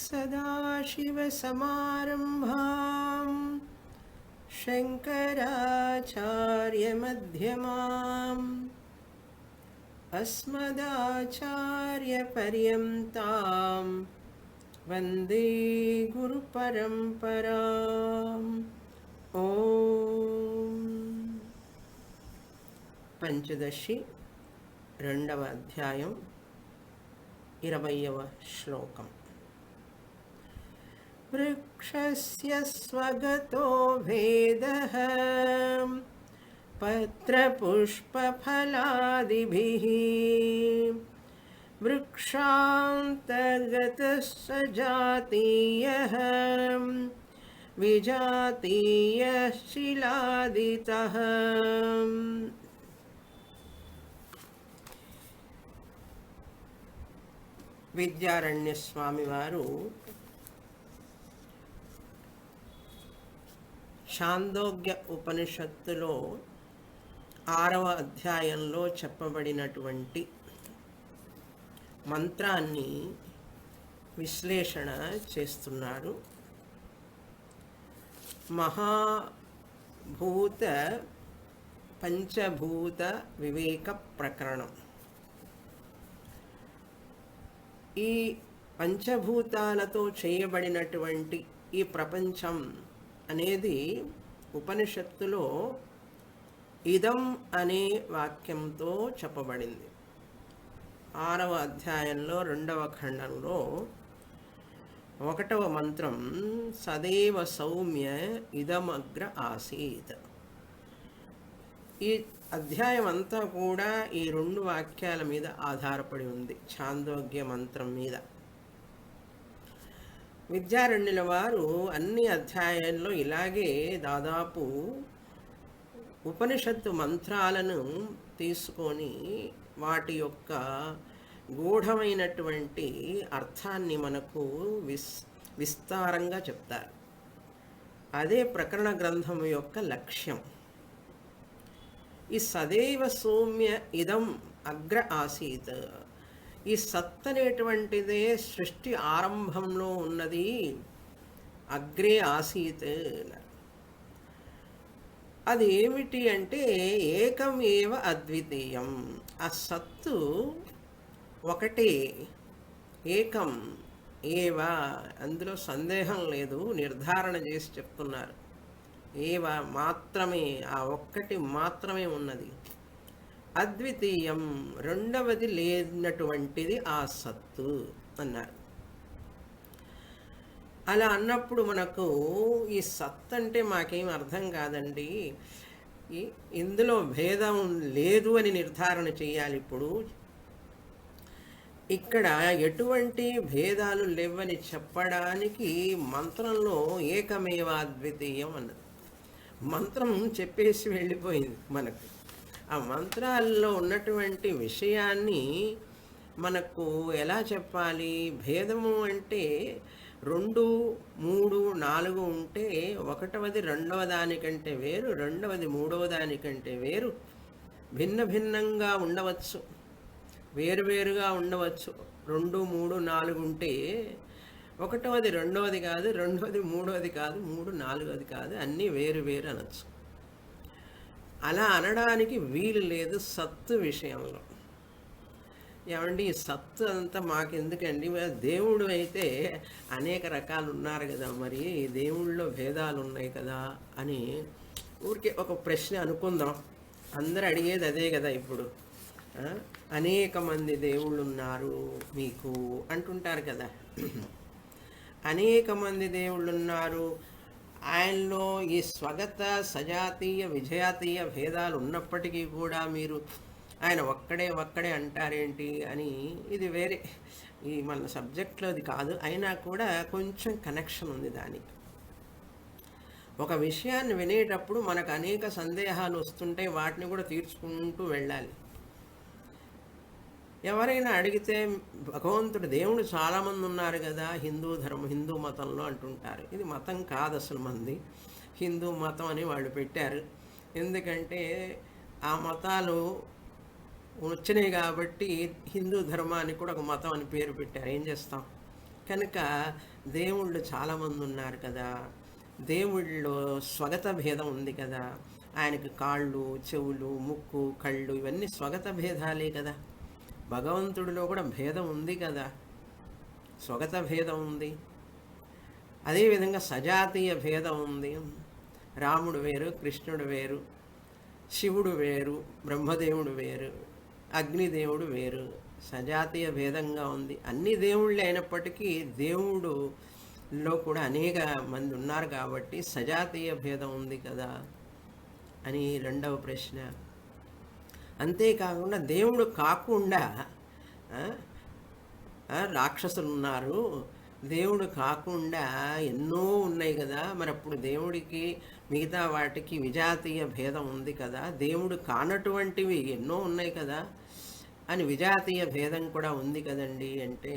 सदाशिवसमारम्भां शङ्कराचार्यमध्यमाम् अस्मदाचार्यपर्यन्तां वन्दे गुरुपरम्पराम्। ఓం పంచదశి రెండవ అధ్యాయం 20వ శ్లోకం. వృక్షస్య స్వగతో భేదః పత్రపుష్పఫలాదిభిః వృక్షాంతర్గతః సజాతీయః విజాతీయః శిలాదితః. విద్యారణ్య స్వామి వారు ఛాందోగ్య ఉపనిషత్తులో 6వ అధ్యాయంలో చెప్పబడినటువంటి మంత్రాన్ని విశ్లేషణ చేస్తున్నారు. మహాభూత పంచభూత వివేక ప్రకరణం. ఈ పంచభూతాలతో చేయబడినటువంటి ఈ ప్రపంచం అనేది ఉపనిషత్తులో ఇదం అనే వాక్యంతో చెప్పబడింది. 6వ అధ్యాయంలో 2వ ఖండంలో 1వ మంత్రం సదేవ సౌమ్య ఇదమగ్ర ఆసీత్. ఈ అధ్యాయం అంతా కూడా ఈ 2 వాక్యాల మీద ఆధారపడి ఉంది, ఛాందోగ్య మంత్రం మీద. విద్యారణ్యుల వారు అన్ని అధ్యాయాల్లో ఇలాగే దాదాపు ఉపనిషత్తు మంత్రాలను తీసుకొని వాటి యొక్క గూఢమైనటువంటి అర్థాన్ని మనకు విస్తారంగా చెప్తారు. అదే ప్రకరణ గ్రంథం యొక్క లక్ష్యం. ఈ సదైవ సౌమ్య ఇదం అగ్ర ఆసీత్, ఈ సత్ అనేటువంటిదే సృష్టి ఆరంభంలో ఉన్నది, అగ్రే ఆసీత్. అది ఏమిటి అంటే ఏకం ఏవ అద్వితీయం. ఆ సత్తు ఒకటే, ఏకం ఏవ, అందులో సందేహం లేదు, నిర్ధారణ చేసి చెప్తున్నారు. ఏవ మాత్రమే, ఆ ఒక్కటి మాత్రమే ఉన్నది. అద్వితీయం, రెండవది లేనటువంటిది ఆ సత్తు అన్నారు. అలా అన్నప్పుడు మనకు ఈ సత్ అంటే మాకేం అర్థం కాదండి, ఇందులో భేదం లేదు అని నిర్ధారణ చేయాలి. ఇప్పుడు ఇక్కడ ఎటువంటి భేదాలు లేవని చెప్పడానికి మంత్రంలో ఏకమేవ అద్వితీయం అన్నది. మంత్రం చెప్పేసి వెళ్ళిపోయింది మనకు. ఆ మంత్రాల్లో ఉన్నటువంటి విషయాన్ని మనకు ఎలా చెప్పాలి? భేదము అంటే 2, 3, 4 ఉంటే ఒకటవది రెండవ దానికంటే వేరు, రెండవది మూడవ దానికంటే వేరు, భిన్న భిన్నంగా ఉండవచ్చు, వేరువేరుగా ఉండవచ్చు. 2, 3, 4 ఉంటే ఒకటవది రెండవది కాదు, రెండవది మూడవది కాదు, 3 4వది కాదు, అన్నీ వేరు వేరు అనొచ్చు. అలా అనడానికి వీలు లేదు సత్తు విషయంలో. ఏమండి ఈ సత్తు అంతా మాకెందుకండి, దేవుడు అయితే అనేక రకాలు ఉన్నారు కదా, మరి దేవుళ్ళలో భేదాలు ఉన్నాయి కదా అని ఊరికే ఒక ప్రశ్న అనుకుందాం. అందరు అడిగేది అదే కదా ఇప్పుడు. అనేక మంది దేవుళ్ళు ఉన్నారు మీకు అంటుంటారు కదా. అనేక మంది దేవుళ్ళు ఉన్నారు, ఆయనలో ఈ స్వగత సజాతీయ విజయాతీయ భేదాలు ఉన్నప్పటికీ కూడా మీరు ఆయన ఒక్కడే అంటారేంటి అని. ఇది వేరే, ఈ మన సబ్జెక్ట్లో అది కాదు, అయినా కూడా కొంచెం కనెక్షన్ ఉంది దానికి. ఒక విషయాన్ని వినేటప్పుడు మనకు అనేక సందేహాలు వస్తుంటే వాటిని కూడా తీర్చుకుంటూ వెళ్ళాలి. ఎవరైనా అడిగితే భగవంతుడు దేవుడు చాలామంది ఉన్నారు కదా హిందూ మతంలో అంటుంటారు. ఇది మతం కాదు అసలు, మంది హిందూ మతం అని వాళ్ళు పెట్టారు. ఎందుకంటే ఆ మతాలు వచ్చినాయి కాబట్టి హిందూ ధర్మానికి కూడా ఒక మతం అని పేరు పెట్టారు. ఏం చేస్తాం, కనుక దేవుళ్ళు చాలామంది ఉన్నారు కదా, దేవుళ్ళలో స్వగత భేదం ఉంది కదా. ఆయనకి కాళ్ళు, చెవులు, ముక్కు, కళ్ళు ఇవన్నీ స్వగత భేదాలే కదా. భగవంతుడిలో కూడా భేదం ఉంది కదా, స్వగత భేదం ఉంది. అదేవిధంగా సజాతీయ భేదం ఉంది. రాముడు వేరు, కృష్ణుడు వేరు, శివుడు వేరు, బ్రహ్మదేవుడు వేరు, అగ్నిదేవుడు వేరు. సజాతీయ భేదంగా ఉంది. అన్ని దేవుళ్ళే అయినప్పటికీ దేవుడులో కూడా అనేక మంది ఉన్నారు కాబట్టి సజాతీయ భేదం ఉంది కదా అని రెండవ ప్రశ్న. అంతేకాకుండా దేవుడు కాకుండా రాక్షసులు ఉన్నారు, దేవుడు కాకుండా ఎన్నో ఉన్నాయి కదా, మరి అప్పుడు దేవుడికి మిగతా వాటికి విజాతీయ భేదం ఉంది కదా, దేవుడు కానటువంటివి ఎన్నో ఉన్నాయి కదా అని విజాతీయ భేదం కూడా ఉంది కదండి అంటే,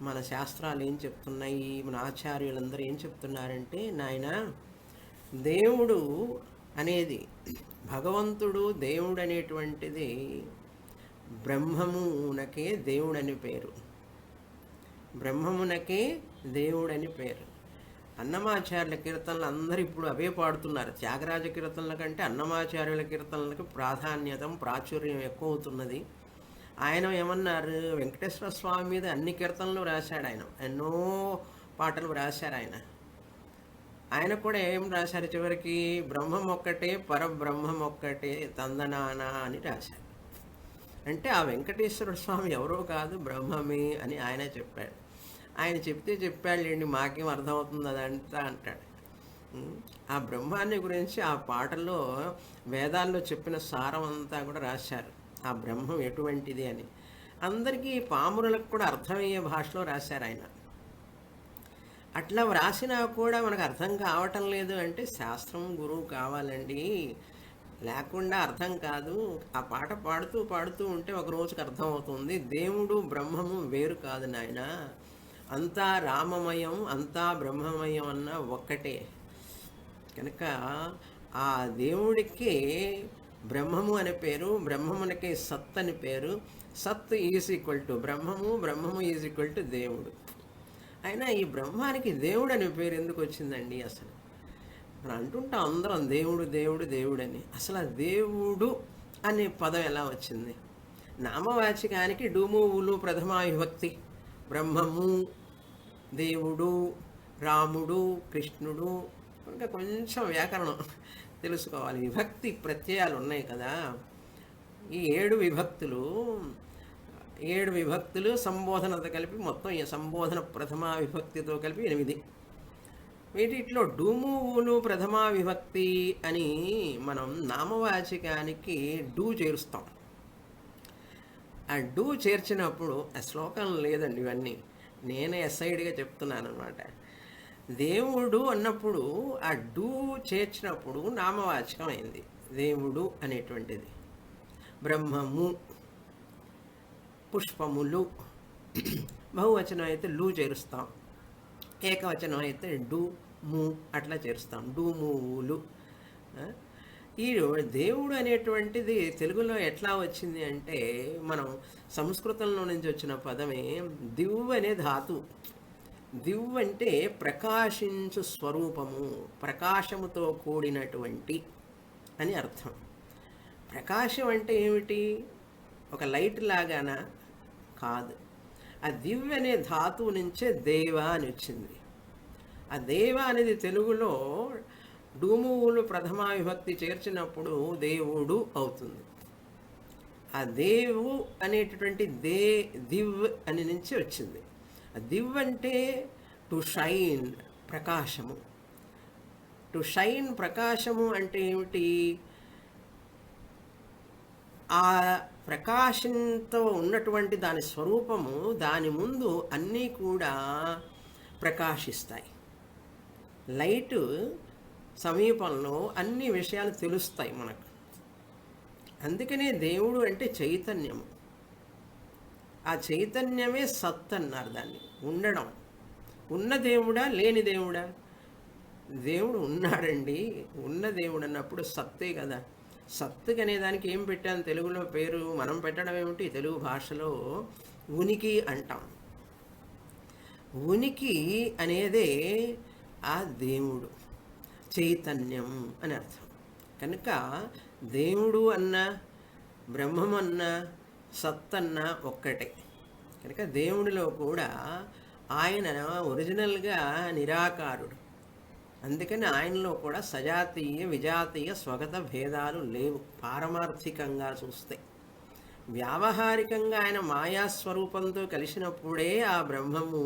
మన శాస్త్రాలు ఏం చెప్తున్నాయి, మన ఆచార్యులందరూ ఏం చెప్తున్నారంటే, నాయన దేవుడు అనేది, భగవంతుడు దేవుడు అనేటువంటిది బ్రహ్మమునకే దేవుడని పేరు. బ్రహ్మమునకే దేవుడని పేరు. అన్నమాచార్యుల కీర్తనలు అందరూ ఇప్పుడు అవే పాడుతున్నారు. త్యాగరాజ కీర్తనల కంటే అన్నమాచార్యుల కీర్తనలకు ప్రాధాన్యత, ప్రాచుర్యం ఎక్కువ అవుతున్నది. ఆయన ఏమన్నారు, వెంకటేశ్వర స్వామి మీద అన్ని కీర్తనలు రాశాడు ఆయన, ఎన్నో పాటలు రాశారు ఆయన. ఆయన కూడా ఏం రాశారు చివరికి, బ్రహ్మం ఒక్కటే పరబ్రహ్మం ఒక్కటే తందనానా అని రాశారు. అంటే ఆ వెంకటేశ్వర స్వామి ఎవరో కాదు, బ్రహ్మమే అని ఆయన చెప్పాడు. ఆయన చెప్తే చెప్పాడులేండి, మాకేం అర్థమవుతుంది అదంతా అంటాడు. ఆ బ్రహ్మాన్ని గురించి ఆ పాటల్లో వేదాల్లో చెప్పిన సారం అంతా కూడా రాశారు, ఆ బ్రహ్మం ఎటువంటిది అని. అందరికీ పామురులకు కూడా అర్థమయ్యే భాషలో రాశారు ఆయన. అట్లా వ్రాసినా కూడా మనకు అర్థం కావటం లేదు అంటే శాస్త్రం, గురువు కావాలండి, లేకుండా అర్థం కాదు. ఆ పాట పాడుతూ పాడుతూ ఉంటే ఒక రోజుకి అర్థమవుతుంది. దేవుడు బ్రహ్మము వేరు కాదు నాయన, అంతా రామమయం, అంతా బ్రహ్మమయం అన్న ఒక్కటే. కనుక ఆ దేవుడికి బ్రహ్మము అనే పేరు, బ్రహ్మమునకి సత్ అని పేరు. సత్ ఈజ్ ఈక్వల్ టు బ్రహ్మము, బ్రహ్మము ఈజ్ ఈక్వల్ టు దేవుడు. అయినా ఈ బ్రహ్మానికి దేవుడు అనే పేరు ఎందుకు వచ్చిందండి అసలు? మనం అంటుంటాం అందరం దేవుడు దేవుడు దేవుడని. అసలు ఆ దేవుడు అనే పదం ఎలా వచ్చింది? నామవాచకానికి డూము ఊలు ప్రథమా విభక్తి. బ్రహ్మము, దేవుడు, రాముడు, కృష్ణుడు. ఇంకా కొంచెం వ్యాకరణం తెలుసుకోవాలి. విభక్తి ప్రత్యయాలు ఉన్నాయి కదా, ఈ 7 విభక్తులు సంబోధనతో కలిపి మొత్తం ఈ సంబోధన ప్రథమా విభక్తితో కలిపి 8. వీటిలో డూము ఊలు ప్రథమా విభక్తి అని మనం నామవాచకానికి డూ చేరుస్తాం. ఆ డూ చేర్చినప్పుడు, ఆ శ్లోకం లేదండి, ఇవన్నీ నేనే ఎస్ఐడిగా చెప్తున్నాను అనమాట. దేవుడు అన్నప్పుడు ఆ డూ చేర్చినప్పుడు నామవాచకం అయింది దేవుడు అనేటువంటిది. బ్రహ్మము, పుష్పములు, బహువచనం అయితే లు చేరుస్తాం, ఏకవచనం అయితే డు ము అట్లా చేరుస్తాం, డూములు. ఈ దేవుడు అనేటువంటిది తెలుగులో ఎట్లా వచ్చింది అంటే, మనం సంస్కృతంలో నుంచి వచ్చిన పదమే దివ్ అనే ధాతు. దివ్ అంటే ప్రకాశించు స్వరూపము, ప్రకాశముతో కూడినటువంటి అని అర్థం. ప్రకాశం అంటే ఏమిటి? ఒక లైట్ లాగానా? కాదు. ఆ దివ్ అనే ధాతువు నుంచే దేవ అని వచ్చింది. ఆ దేవ అనేది తెలుగులో డూమువులు ప్రథమా విభక్తి చేర్చినప్పుడు దేవుడు అవుతుంది. ఆ దేవు అనేటటువంటి దివ్ అని నుంచి వచ్చింది. ఆ దివ్ అంటే to shine, Prakasam. To shine, ప్రకాశము అంటే ఏమిటి? ఆ ప్రకాశంతో ఉన్నటువంటి దాని స్వరూపము, దాని ముందు అన్నీ కూడా ప్రకాశిస్తాయి. లైటు సమీపంలో అన్ని విషయాలు తెలుస్తాయి మనకు. అందుకనే దేవుడు అంటే చైతన్యము. ఆ చైతన్యమే సత్ అన్నారు దాన్ని, ఉండడం. ఉన్న దేవుడా, లేని దేవుడా? దేవుడు ఉన్నాడండి. ఉన్న దేవుడు అన్నప్పుడు సత్తే కదా. సత్తు అనే దానికి ఏం పెట్టాను తెలుగులో పేరు? మనం పెట్టడం ఏమిటి? తెలుగు భాషలో ఉనికి అంటాం. ఉనికి అనేదే ఆ దేవుడు, చైతన్యం అని అర్థం. కనుక దేవుడు అన్న, బ్రహ్మం అన్న, సత్ అన్న ఒక్కటే. కనుక దేవుడిలో కూడా ఆయన ఒరిజినల్గా నిరాకారుడు. అందుకని ఆయనలో కూడా సజాతీయ విజాతీయ స్వగత భేదాలు లేవు పారమార్థికంగా చూస్తే. వ్యావహారికంగా ఆయన మాయాస్వరూపంతో కలిసినప్పుడే ఆ బ్రహ్మము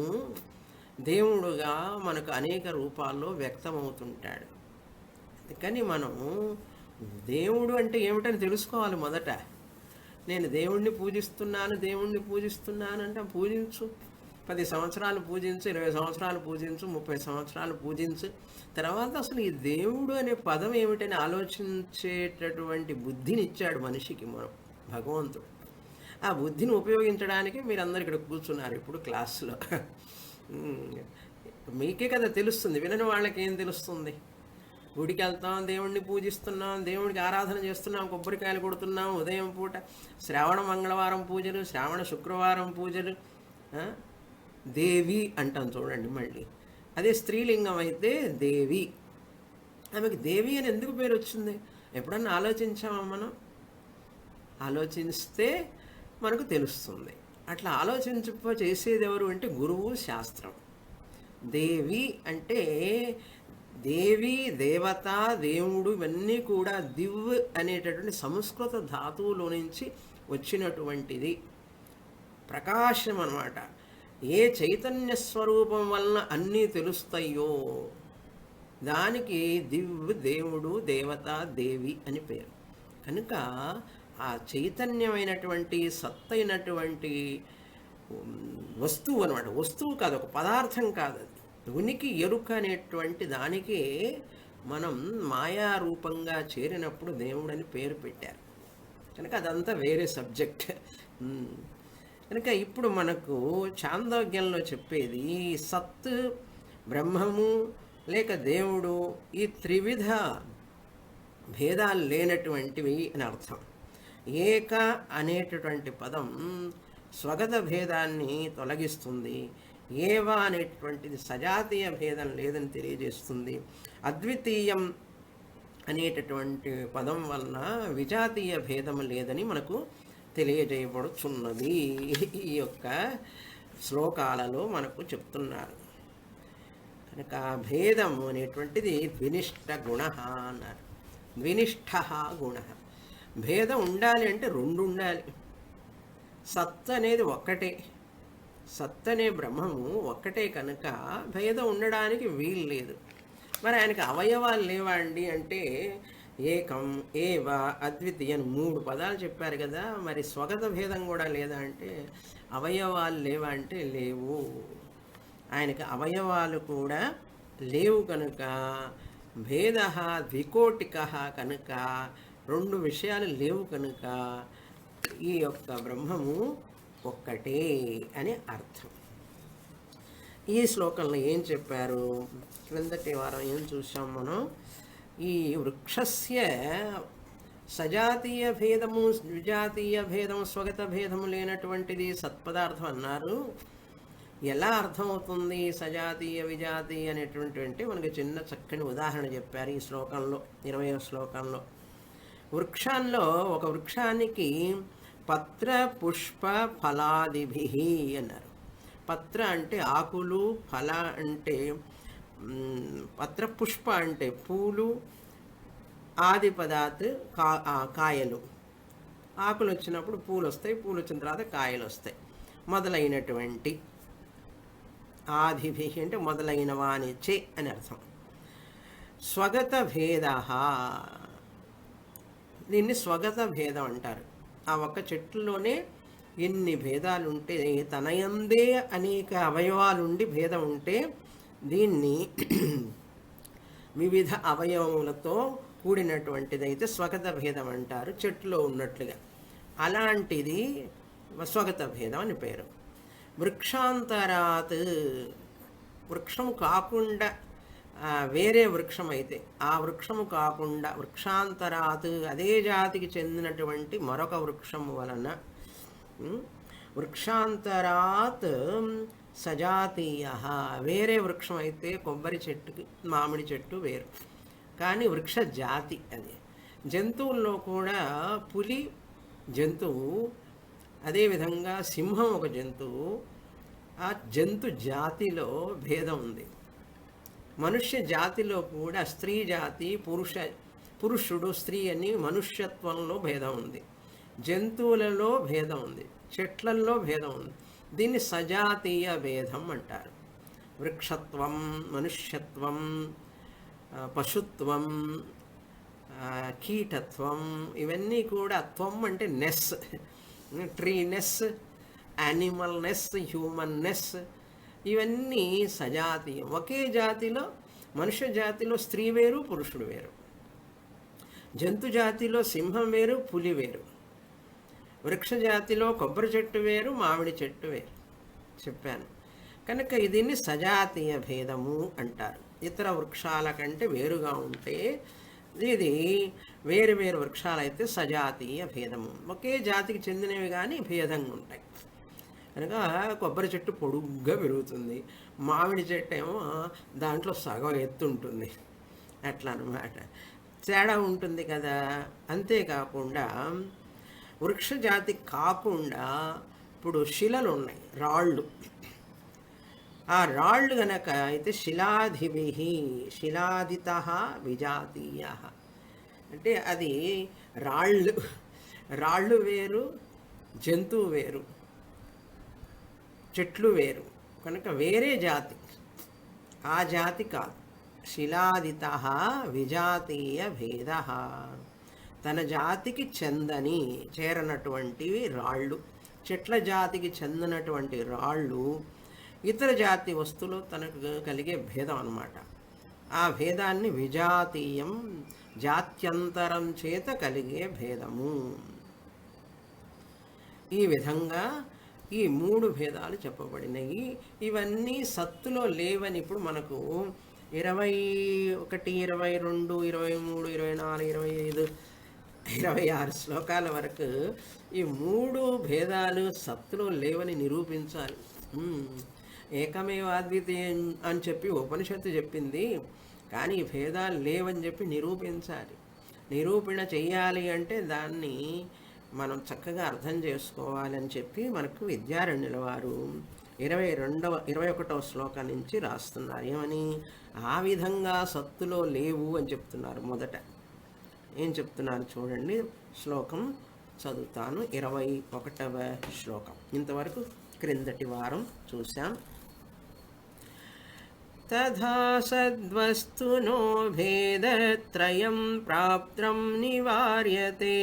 దేవుడుగా మనకు అనేక రూపాల్లో వ్యక్తమవుతుంటాడు. అందుకని మనం దేవుడు అంటే ఏమిటని తెలుసుకోవాలి మొదట. నేను దేవుణ్ణి పూజిస్తున్నాను అంటే పూజించు. 10 సంవత్సరాలు పూజించు, 20 సంవత్సరాలు పూజించు, 30 సంవత్సరాలు పూజించు. తర్వాత అసలు ఈ దేవుడు అనే పదం ఏమిటని ఆలోచించేటటువంటి బుద్ధిని ఇచ్చాడు మనిషికి మనం భగవంతుడు. ఆ బుద్ధిని ఉపయోగించడానికి మీరందరూ ఇక్కడ కూర్చున్నారు ఇప్పుడు క్లాస్లో. మీకే కదా తెలుస్తుంది, వినని వాళ్ళకి ఏం తెలుస్తుంది? గుడికి వెళ్తాం, దేవుణ్ణి పూజిస్తున్నాం, దేవుడికి ఆరాధన చేస్తున్నాం, కొబ్బరికాయలు కొడుతున్నాం, ఉదయం పూట శ్రావణ మంగళవారం పూజలు, శ్రావణ శుక్రవారం పూజలు. దేవి అంటాం చూడండి. మళ్ళీ అదే స్త్రీలింగం అయితే దేవి. ఆమెకి దేవి అని ఎందుకు పేరు వచ్చింది? ఎప్పుడన్నా ఆలోచించామా మనం? ఆలోచిస్తే మనకు తెలుస్తుంది. అట్లా ఆలోచించ చేసేది ఎవరు అంటే గురువు, శాస్త్రం. దేవి అంటే దేవి, దేవత, దేవుడు ఇవన్నీ కూడా దివ్ అనేటటువంటి సంస్కృత ధాతువులో నుంచి వచ్చినటువంటిది. ప్రకాశం అన్నమాట. ఏ చైతన్య స్వరూపం వలన అన్నీ తెలుస్తాయో దానికి దివ్, దేవుడు, దేవత, దేవి అని పేరు. కనుక ఆ చైతన్యమైనటువంటి సత్తైనటువంటి వస్తువు అనమాట. వస్తువు కాదు, ఒక పదార్థం కాదు. అది ఉనికి, ఎరుక అనేటువంటి దానికి మనం మాయారూపంగా చేరినప్పుడు దేవుడని పేరు పెట్టారు. కనుక అదంతా వేరే సబ్జెక్ట్. కనుక ఇప్పుడు మనకు చాందోగ్యంలో చెప్పేది సత్, బ్రహ్మము లేక దేవుడు, ఈ త్రివిధ భేదాలు లేనటువంటివి అని అర్థం. ఏక అనేటటువంటి పదం స్వగత భేదాన్ని తొలగిస్తుంది. ఏవ అనేటువంటిది సజాతీయ భేదం లేదని తెలియజేస్తుంది. అద్వితీయం అనేటటువంటి పదం వలన విజాతీయ భేదం లేదని మనకు తెలియజేయబడుచున్నది. ఈ యొక్క శ్లోకాలలో మనకు చెప్తున్నారు. కనుక భేదం అనేటువంటిది ద్వినిష్ట గుణ అన్నారు. ద్వినిష్ట గుణ. భేదం ఉండాలి అంటే రెండు ఉండాలి. సత్ అనేది ఒక్కటే, సత్ అనే బ్రహ్మము ఒక్కటే కనుక భేదం ఉండడానికి వీలు లేదు. మరి ఆయనకి అవయవాలు లేవా అండి అంటే ఏకం, ఏవ, అద్వితీయ అని 3 పదాలు చెప్పారు కదా. మరి స్వగత భేదం కూడా లేదా అంటే అవయవాలు లేవా అంటే లేవు. ఆయనకి అవయవాలు కూడా లేవు కనుక భేద ద్వికోటిక కనుక 2 విషయాలు లేవు కనుక ఈ యొక్క బ్రహ్మము ఒక్కటే అని అర్థం. ఈ శ్లోకంలో ఏం చెప్పారు? క్రిందటి వారం ఏం చూసాం మనం? ఈ వృక్షస్య సజాతీయ భేదము, విజాతీయ భేదము, స్వగత భేదము లేనటువంటిది సత్పదార్థం అన్నారు. ఎలా అర్థమవుతుంది సజాతీయ విజాతీయ అనేటువంటి మనకి చిన్న చక్కని ఉదాహరణ చెప్పారు ఈ శ్లోకంలో, 20వ శ్లోకంలో. వృక్షాల్లో ఒక వృక్షానికి పత్ర, పుష్ప, ఫలాదిభి అన్నారు. పత్ర అంటే ఆకులు, ఫల అంటే పత్ర, పుష్ప అంటే పూలు, ఆది పదార్థ కాయలు. ఆకులు వచ్చినప్పుడు పూలు వస్తాయి, పూలు వచ్చిన తర్వాత కాయలు వస్తాయి. మొదలైనటువంటి ఆదిభి అంటే మొదలైన వానిచే అని అర్థం. స్వగత భేద, దీన్ని స్వగత భేదం అంటారు. ఆ ఒక్క చెట్టులోనే ఎన్ని భేదాలు ఉంటే, తనయందే అనేక అవయవాలుండి భేదం ఉంటే దీన్ని వివిధ అవయవములతో కూడినటువంటిదైతే స్వగత భేదం అంటారు, చెట్టులో ఉన్నట్లుగా. అలాంటిది స్వగత భేదం అని పేరు. వృక్షాంతరాత్, వృక్షము కాకుండా వేరే వృక్షం అయితే ఆ వృక్షము కాకుండా వృక్షాంతరాత్ అదే జాతికి చెందినటువంటి మరొక వృక్షము వలన, వృక్షాంతరాత్ సజాతీయ. వేరే వృక్షం అయితే కొబ్బరి చెట్టుకి మామిడి చెట్టు వేరు, కానీ వృక్ష జాతి అది. జంతువుల్లో కూడా పులి జంతువు, అదేవిధంగా సింహం ఒక జంతువు. ఆ జంతు జాతిలో భేదం ఉంది. మనుష్య జాతిలో కూడా స్త్రీ జాతి, పురుషుడు స్త్రీ అని మనుష్యత్వంలో భేదం ఉంది. జంతువులలో భేదం ఉంది, చెట్లల్లో భేదం ఉంది. దీన్ని సజాతీయ భేదం అంటారు. వృక్షత్వం, మనుష్యత్వం, పశుత్వం, కీటత్వం, ఇవన్నీ కూడా త్వం అంటే నెస్, ట్రీనెస్, యానిమల్నెస్, హ్యూమన్నెస్, ఇవన్నీ సజాతీయం. ఒకే జాతిలో మనుష్య జాతిలో స్త్రీ వేరు, పురుషుడు వేరు. జంతు జాతిలో సింహం వేరు, పులి వేరు. వృక్ష జాతిలో కొబ్బరి చెట్టు వేరు, మామిడి చెట్టు వేరు చెప్పాను. కనుక దీన్ని సజాతీయ భేదము అంటారు. ఇతర వృక్షాల కంటే వేరుగా ఉంటే ఇది వేరు వేరు వృక్షాలైతే సజాతీయ భేదము. ఒకే జాతికి చెందినవి కానీ భేదంగా ఉంటాయి. కనుక కొబ్బరి చెట్టు పొడుగ్గా పెరుగుతుంది, మామిడి చెట్టు ఏమో దాంట్లో సగం ఎత్తు ఉంటుంది, అట్లా అన్నమాట. తేడా ఉంటుంది కదా. అంతేకాకుండా వృక్ష జాతి కాకుండా ఇప్పుడు శిలలు ఉన్నాయి, రాళ్ళు. ఆ రాళ్ళు గనక అయితే శిలాధిభి, శిలాదిత విజాతీయ అంటే అది రాళ్ళు. రాళ్ళు వేరు, జంతువు వేరు, చెట్లు వేరు, కనుక వేరే జాతి, ఆ జాతి కాదు. శిలాదిత విజాతీయ భేద, తన జాతికి చెందని చేరనటువంటివి రాళ్ళు. చెట్ల జాతికి చెందినటువంటి రాళ్ళు ఇతర జాతి వస్తువులు తనకు కలిగే భేదం అన్నమాట. ఆ భేదాన్ని విజాతీయం, జాత్యంతరం చేత కలిగే భేదము. ఈ విధంగా ఈ 3 భేదాలు చెప్పబడినవి. ఇవన్నీ సత్తులో లేవని ఇప్పుడు మనకు 21, 22, 23, 24, 25, 26 శ్లోకాల వరకు ఈ 3 భేదాలు సత్తులో లేవని నిరూపించాలి. ఏకమేవాద్వితీయం అని చెప్పి ఉపనిషత్తు చెప్పింది, కానీ ఈ భేదాలు లేవని చెప్పి నిరూపించాలి. నిరూపణ చెయ్యాలి అంటే దాన్ని మనం చక్కగా అర్థం చేసుకోవాలని చెప్పి మనకు విద్యారణ్యుల వారు 21వ శ్లోకం నుంచి రాస్తున్నారు. ఏమని? ఆ విధంగా సత్తులో లేవు అని చెప్తున్నారు. మొదట ఏం చెప్తున్నారు చూడండి. శ్లోకం చదువుతాను. 21వ శ్లోకం ఇంతవరకు క్రిందటి వారం చూసాం. తథా సద్వస్తునో భేదత్రయం ప్రాప్తం నివార్యతే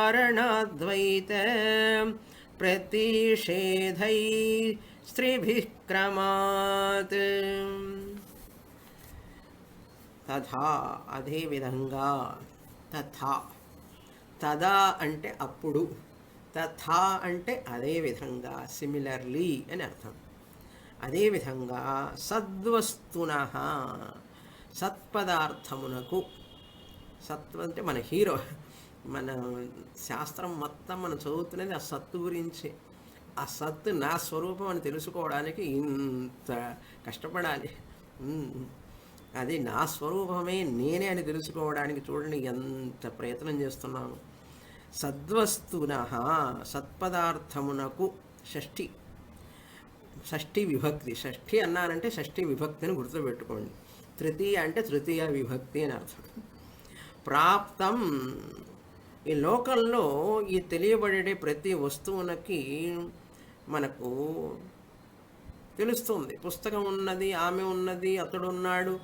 ఐక్యావధారణాద్వైత ప్రతిషేధై స్త్రీభిః క్రమాత్. తథా అదే విధంగా, తథా తదా అంటే అప్పుడు, తథా అంటే అదే విధంగా, సిమిలర్లీ అని అర్థం. అదేవిధంగా సద్వస్తునః, సత్పదార్థమునకు, సత్వ అంటే మన హీరో, మన శాస్త్రం మొత్తం మనం చదువుతున్నది ఆ సత్తు గురించి. ఆ సత్తు నా స్వరూపం అని తెలుసుకోవడానికి ఇంత కష్టపడాలి. అది నా స్వరూపమే, నేనే అని తెలుసుకోవడానికి చూడండి ఎంత ప్రయత్నం చేస్తున్నాను. సద్వస్తునః, సత్పదార్థమునకు, షష్ఠి విభక్తి. షష్ఠి అన్నానంటే షష్ఠి విభక్తిని గుర్తుపెట్టుకోండి. తృతీయ అంటే తృతీయ విభక్తి అని అర్థం. ప్రాప్తం, ఈ లోకంలో ఈ తెలియబడే ప్రతి వస్తువునకి మనకు తెలుస్తుంది. పుస్తకం ఉన్నది, ఆమె ఉన్నది, అతడు ఉన్నాడు,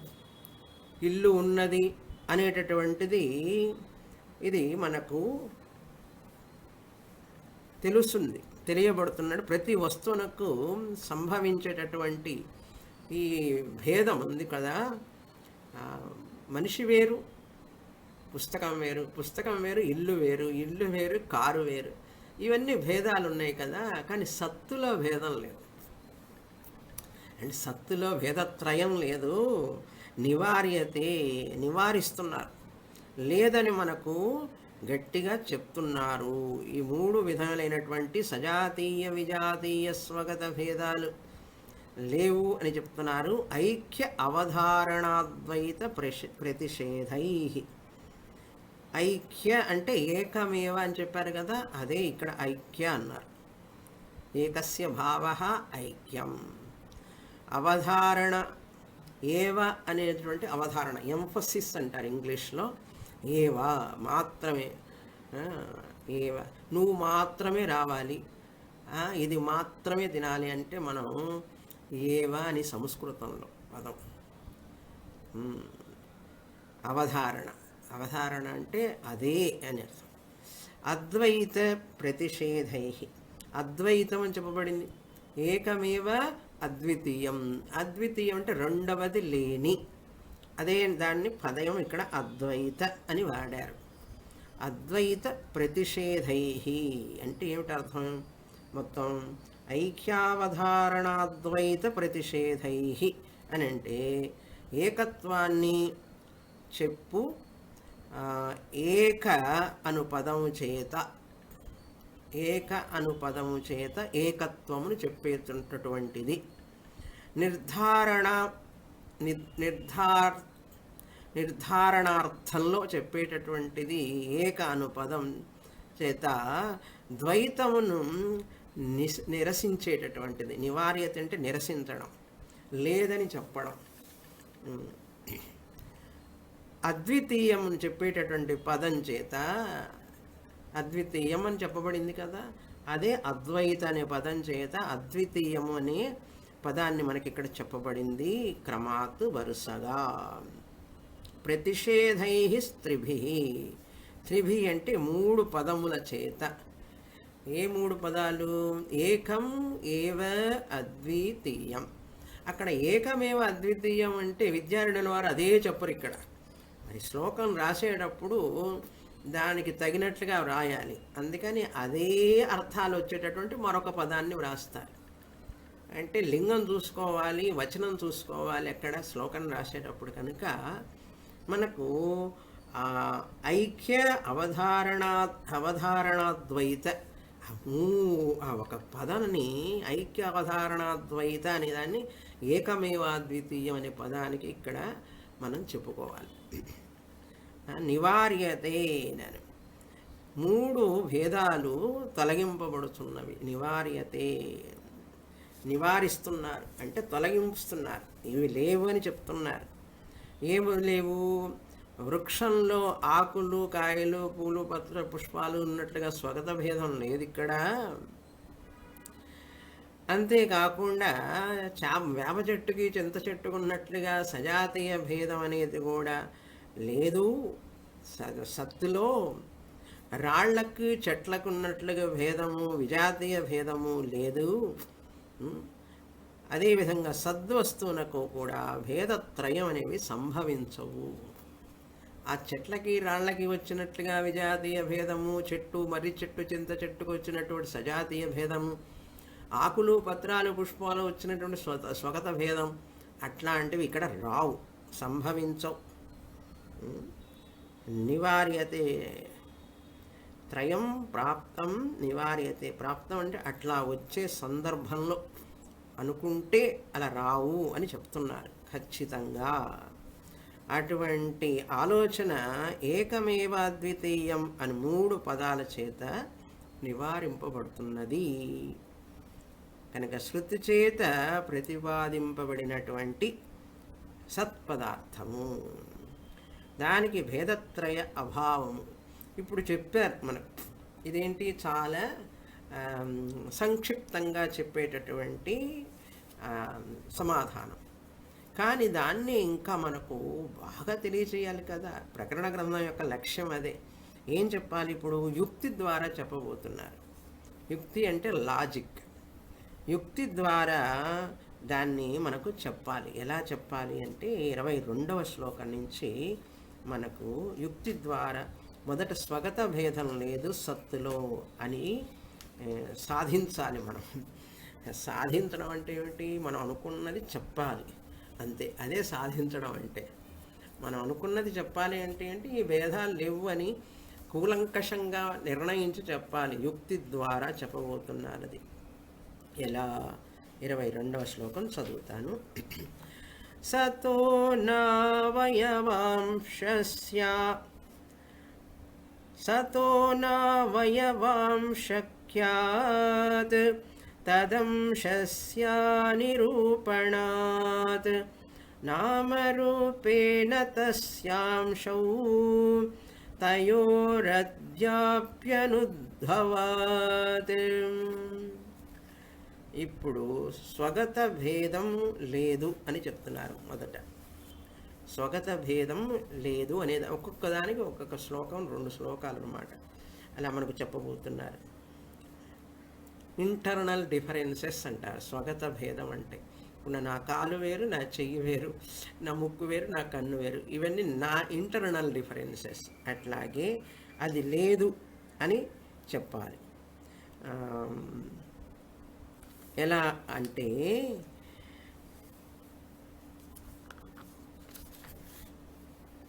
ఇల్లు ఉన్నది అనేటటువంటిది ఇది మనకు తెలుస్తుంది, తెలియబడుతున్నాడు. ప్రతి వస్తువునకు సంభవించేటటువంటి ఈ భేదం ఉంది కదా. మనిషి వేరు, పుస్తకం వేరు, పుస్తకం వేరు, ఇల్లు వేరు, ఇల్లు వేరు, కారు వేరు, ఇవన్నీ భేదాలు ఉన్నాయి కదా. కానీ సత్తులో భేదం లేదు. అంటే సత్తులో భేదత్రయం లేదు. నివార్యతే, నివారిస్తున్నారు. లేదని మనకు గట్టిగా చెప్తున్నారు. ఈ మూడు విధాలైనటువంటి సజాతీయ విజాతీయ స్వగత భేదాలు లేవు అని చెప్తున్నారు. ఐక్య అవధారణాద్వైత ప్రతిషేధై. ఐక్య అంటే ఏకమేవ అని చెప్పారు కదా, అదే ఇక్కడ ఐక్య అన్నారు. ఏకస్య భావ ఐక్యం. అవధారణ ఏవ అనేటువంటి అవధారణ, ఎంఫసిస్ అంటారు ఇంగ్లీష్లో. ఏవ మాత్రమే, ఏవ నువ్వు మాత్రమే రావాలి, ఇది మాత్రమే తినాలి అంటే మనం ఏవ అని సంస్కృతంలో పదం. అవధారణ, అవధారణ అంటే అదే అని అర్థం. అద్వైత ప్రతిషేధై. అద్వైతం అని చెప్పబడింది. ఏకమేవ అద్వితీయం. అద్వితీయం అంటే రెండవది లేని, అదే దాన్ని పదయం ఇక్కడ అద్వైత అని వాడారు. అద్వైత ప్రతిషేధై అంటే ఏమిటి అర్థం? మొత్తం ఐక్యావధారణాద్వైత ప్రతిషేధై అని అంటే ఏకత్వాన్ని చెప్పు ఏక అను పదము చేత, ఏక అను పదము చేత ఏకత్వమును చెప్పేటటువంటిది. నిర్ధారణార్థంలో చెప్పేటటువంటిది ఏక అను పదం చేత ద్వైతమును నిరసించేటటువంటిది. నివార్యత అంటే నిరసించడం, లేదని చెప్పడం. అద్వితీయం అని చెప్పేటటువంటి పదం చేత, అద్వితీయం అని చెప్పబడింది కదా, అదే అద్వైత అనే పదం చేత అద్వితీయము అనే పదాన్ని మనకి ఇక్కడ చెప్పబడింది క్రమాత్ వరుసగా. ప్రతిషేధై స్త్రిభి. త్రిభి అంటే మూడు పదముల చేత. ఏ మూడు పదాలు? ఏకం ఏవ అద్వితీయం. అక్కడ ఏకమేవ అద్వితీయం అంటే విద్యారణ్యుల వారు అదే చెప్పరు ఇక్కడ. మరి శ్లోకం రాసేటప్పుడు దానికి తగినట్లుగా వ్రాయాలి. అందుకని అదే అర్థాలు వచ్చేటటువంటి మరొక పదాన్ని వ్రాస్తారు. అంటే లింగం చూసుకోవాలి, వచనం చూసుకోవాలి అక్కడ శ్లోకం రాసేటప్పుడు. కనుక మనకు ఐక్య అవధారణాద్వైత ఒక పదాన్ని ఐక్య అవధారణాద్వైత అనే దాన్ని ఏకమేవాద్వితీయం అనే పదానికి ఇక్కడ మనం చెప్పుకోవాలి. నివార్యతే నను మూడు భేదాలు తొలగింపబడుతున్నవి. నివార్యతే నివారిస్తున్నారు అంటే తొలగిస్తున్నారు. ఇవి లేవు అని చెప్తున్నారు. ఏమి లేవు? వృక్షంలో ఆకులు, కాయలు, పూలు, పత్ర, పుష్పాలు ఉన్నట్లుగా స్వగత భేదం లేదు ఇక్కడ. అంతేకాకుండా వేప చెట్టుకి చింత చెట్టుకు ఉన్నట్లుగా సజాతీయ భేదం అనేది కూడా లేదు. సత్తులో రాళ్లకు చెట్లకు ఉన్నట్లుగా భేదము, విజాతీయ భేదము లేదు. అదేవిధంగా సద్వస్తువునకు కూడా భేదత్రయం అనేవి సంభవించవు. ఆ చెట్లకి రాళ్ళకి వచ్చినట్లుగా విజాతీయ భేదము, చెట్టు మర్రి చెట్టు చింత చెట్టుకు వచ్చినటువంటి సజాతీయ భేదము, ఆకులు పత్రాలు పుష్పాలు వచ్చినటువంటి స్వగత భేదం అట్లాంటివి ఇక్కడ రావు, సంభవించవు. నివార్యతే త్రయం ప్రాప్తం నివార్యతే. ప్రాప్తం అంటే అట్లా వచ్చే సందర్భంలో అనుకుంటే అలా రావు అని చెప్తున్నారు ఖచ్చితంగా. అటువంటి ఆలోచన ఏకమేవాద్వితీయం అని మూడు పదాల చేత నివారింపబడుతున్నది. కనుక శృతి చేత ప్రతిపాదింపబడినటువంటి సత్పదార్థము, దానికి భేదత్రయ అభావము ఇప్పుడు చెప్పారు మనకు. ఇదేంటి చాలా సంక్షిప్తంగా చెప్పేటటువంటి సమాధానం. కానీ దాన్ని ఇంకా మనకు బాగా తెలియచేయాలి కదా. ప్రకరణ గ్రంథం యొక్క లక్ష్యం అదే. ఏం చెప్పాలి ఇప్పుడు? యుక్తి ద్వారా చెప్పబోతున్నారు. యుక్తి అంటే లాజిక్. యుక్తి ద్వారా దాన్ని మనకు చెప్పాలి. ఎలా చెప్పాలి అంటే 22వ శ్లోకం నుంచి మనకు యుక్తి ద్వారా మొదట స్వగత భేదం లేదు సత్తులో అని సాధించాలి. మనం సాధించడం అంటే ఏమిటి? మనం అనుకున్నది చెప్పాలి అంతే. అదే సాధించడం అంటే. మనం అనుకున్నది చెప్పాలి అంటే ఏంటి? ఈ భేదాలు లేవు అని కూలంకషంగా నిర్ణయించి చెప్పాలి. యుక్తి ద్వారా చెప్పబోతున్నారు. అది ఎలా? 22వ శ్లోకం చదువుతాను. సతో నవయవాంశస్య సతో నవయవాంశక్యాత్ తదంశస్య నిరూపణాత్ నామరూపేణ తస్యాంశౌ తయోరద్యాప్యనుద్భవాత్. ఇప్పుడు స్వగత భేదం లేదు అని చెప్తున్నారు. మొదట స్వగత భేదం లేదు అనేది ఒక్కొక్క దానికి ఒక్కొక్క శ్లోకం, 2 శ్లోకాలు అన్నమాట. అలా మనకు చెప్పబోతున్నారు. ఇంటర్నల్ డిఫరెన్సెస్ అంటారు స్వగత భేదం అంటే. ఇప్పుడు నా కాలు వేరు, నా చెయ్యి వేరు, నా ముక్కు వేరు, నా కన్ను వేరు, ఇవన్నీ నా ఇంటర్నల్ డిఫరెన్సెస్. అట్లాగే అది లేదు అని చెప్పాలి. ఎలా అంటే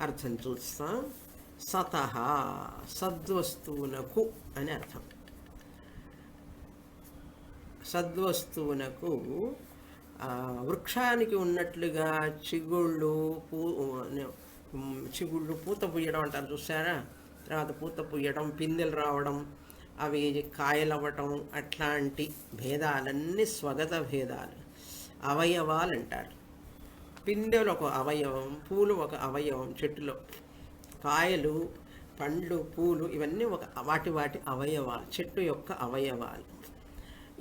అర్థం చూస్తాం. సతహ సద్వస్తువునకు అని అర్థం. సద్వస్తువునకు వృక్షానికి ఉన్నట్లుగా చిగుళ్ళు పూత పూయడం అంటారు చూసారా? తర్వాత పూత పూయడం, పిందెలు రావడం, అవి కాయలవ్వటం, అట్లాంటి భేదాలన్నీ స్వగత భేదాలు. అవయవాలు అంటారు. పిందెలు ఒక అవయవం, పూలు ఒక అవయవం, చెట్టులో కాయలు, పండ్లు, పూలు ఇవన్నీ వాటి అవయవాలు, చెట్టు యొక్క అవయవాలు.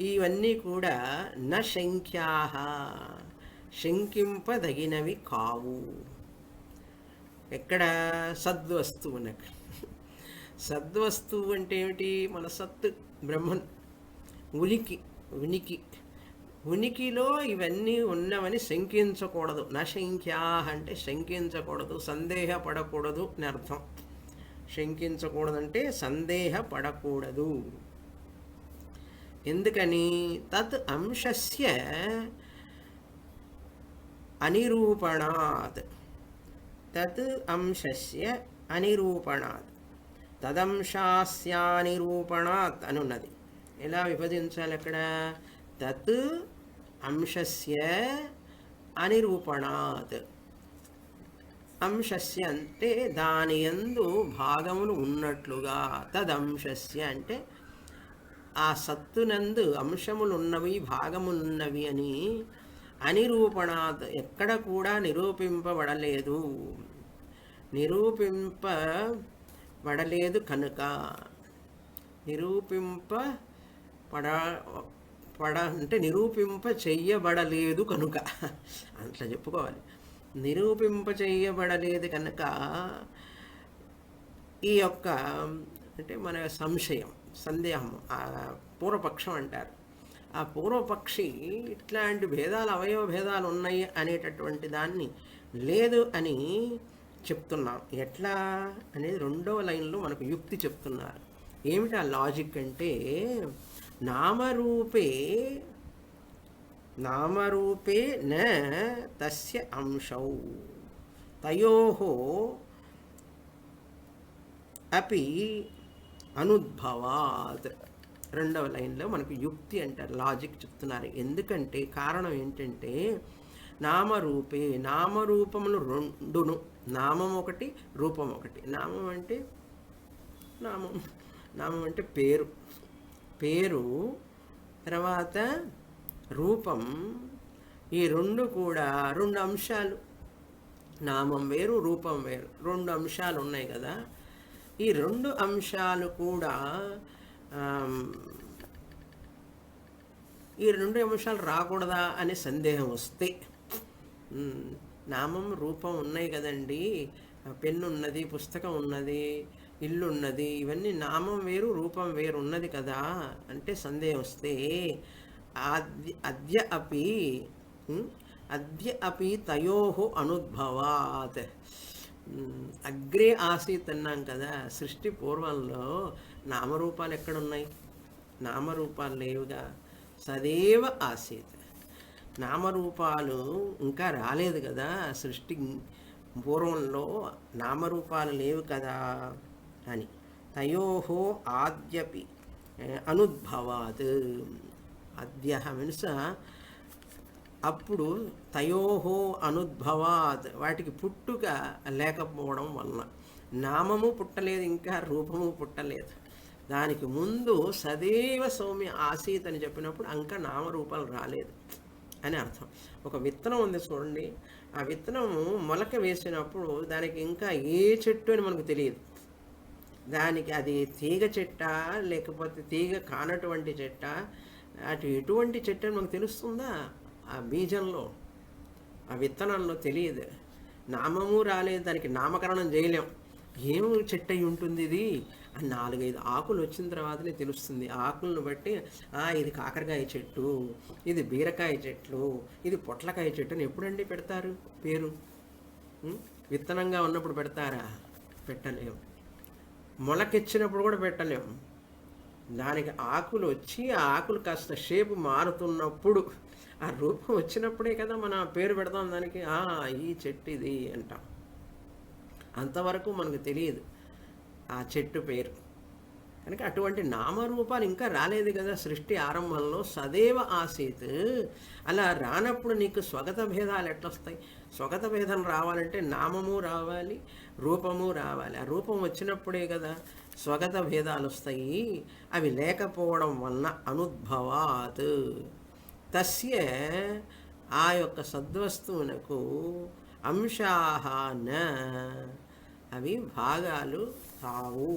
ఇవన్నీ కూడా న శంఖ్యాః శంకింపదగినవి కావు. ఎక్కడ? సద్వస్తువునకు. సద్వస్తువు అంటే ఏమిటి? మన సత్తు, బ్రహ్మన్, ఉనికిలో ఇవన్నీ ఉన్నవని శంకించకూడదు. న శంఖ్యాః అంటే శంకించకూడదు, సందేహపడకూడదు అని అర్థం. శంకించకూడదంటే సందేహపడకూడదు. ఎందుకని? తత్ అంశస్య అనిరూపణాత్. తత్ అంశస్య అనిరూపణాత్. తదంశాస్యానిరూపణాత్ అని ఉన్నది. ఎలా విభజించాలి అక్కడ? తత్ అంశస్య అనిరూపణాత్. అంశస్య అంటే దాని యందు భాగములు ఉన్నట్లుగా. తదంశస్య అంటే ఆ సత్తునందు అంశములున్నవి, భాగములున్నవి అని. అనిరూపణాత్ ఎక్కడ కూడా నిరూపింపబడలేదు. నిరూపింపబడలేదు కనుక, అంటే నిరూపింప చెయ్యబడలేదు కనుక అట్లా చెప్పుకోవాలి. నిరూపింప చెయ్యబడలేదు కనుక ఈ యొక్క అంటే మన సంశయం, సందేహం, పూర్వపక్షం అంటారు. ఆ పూర్వపక్షి ఇట్లాంటి భేదాలు, అవయవ భేదాలు ఉన్నాయి అనేటటువంటి దాన్ని లేదు అని చెప్తున్నాం. ఎట్లా అనేది 2వ లైన్లో మనకు యుక్తి చెప్తున్నారు. ఏమిటి ఆ లాజిక్ అంటే, నామరూపే న తస్య అంశౌ తయోః అపి అనుద్భవాత్. 2వ లైన్లో మనకు యుక్తి అంటారు, లాజిక్ చెప్తున్నారు. ఎందుకంటే కారణం ఏంటంటే, నామరూపే, నామరూపములు 2ను, నామం ఒకటి, రూపం ఒకటి. నామం అంటే పేరు, తర్వాత రూపం. ఈ 2 కూడా 2 అంశాలు. నామం వేరు, రూపం వేరు, 2 అంశాలు ఉన్నాయి కదా. ఈ 2 అంశాలు కూడా ఈ 2 అంశాలు రాకూడదా అనే సందేహం వస్తే, నామం రూపం ఉన్నాయి కదండి, పెన్ను ఉన్నది, పుస్తకం ఉన్నది, ఇల్లు ఉన్నది, ఇవన్నీ నామం వేరు, రూపం వేరు ఉన్నది కదా అంటే సందేహం వస్తే, అద్య అపి తయోః అనుద్భవాత్. అగ్రే ఆసీత్ అన్నాం కదా. సృష్టి పూర్వంలో నామరూపాలు ఎక్కడున్నాయి? నామరూపాలు లేవుగా. సదేవ ఆసీత్. నామరూపాలు ఇంకా రాలేదు కదా. సృష్టి పూర్వంలో నామరూపాలు లేవు కదా అని. తయోః ఆద్యపి అనుద్భవాత్. అద్య మీన్స్ అప్పుడు, తయోః అనుద్భవాత్ వాటికి పుట్టుక లేకపోవడం వలన. నామము పుట్టలేదు, ఇంకా రూపము పుట్టలేదు. దానికి ముందు సదేవ సౌమ్య ఆసీత్ అని చెప్పినప్పుడు ఇంకా నామరూపాలు రాలేదు అని అర్థం. ఒక విత్తనం ఉంది చూడండి, ఆ విత్తనము మొలక వేసినప్పుడు దానికి ఇంకా ఏ చెట్టు అని మనకు తెలియదు. దానికి అది తీగ చెట్ట లేకపోతే తీగ కానటువంటి చెట్ట, అటు ఎటువంటి చెట్టు అని మనకు తెలుస్తుందా? ఆ బీజంలో, ఆ విత్తనంలో తెలియదు. నామము రాలేదు, దానికి నామకరణం చేయలేం. ఏం చెట్టు అయి ఉంటుంది ఇది అని 4-5 ఆకులు వచ్చిన తర్వాతనే తెలుస్తుంది. ఆకులను బట్టి ఇది కాకరకాయ చెట్టు, ఇది బీరకాయ చెట్లు, ఇది పొట్లకాయ చెట్టు అని ఎప్పుడండి పెడతారు పేరు? విత్తనంగా ఉన్నప్పుడు పెడతారా? పెట్టలేము. మొలకెచ్చినప్పుడు కూడా పెట్టలేము. దానికి ఆకులు వచ్చి ఆ ఆకులు కాస్త షేపు మారుతున్నప్పుడు, ఆ రూపం వచ్చినప్పుడే కదా మన పేరు పెడతాం దానికి. ఈ చెట్టు ఇది అంటాం. అంతవరకు మనకు తెలియదు ఆ చెట్టు పేరు. కనుక అటువంటి నామరూపాలు ఇంకా రాలేదు కదా సృష్టి ఆరంభంలో. సదేవ ఆసీత్. అలా రానప్పుడు నీకు స్వగత భేదాలు ఎట్లొస్తాయి? స్వగత భేదం రావాలంటే నామము రావాలి, రూపము రావాలి. ఆ రూపం వచ్చినప్పుడే కదా స్వగత భేదాలు వస్తాయి. అవి లేకపోవడం వలన అనుద్భవాత్ తస్య ఆ యొక్క సద్వస్తువునకు అంశాహ న అవి భాగాలు కావు,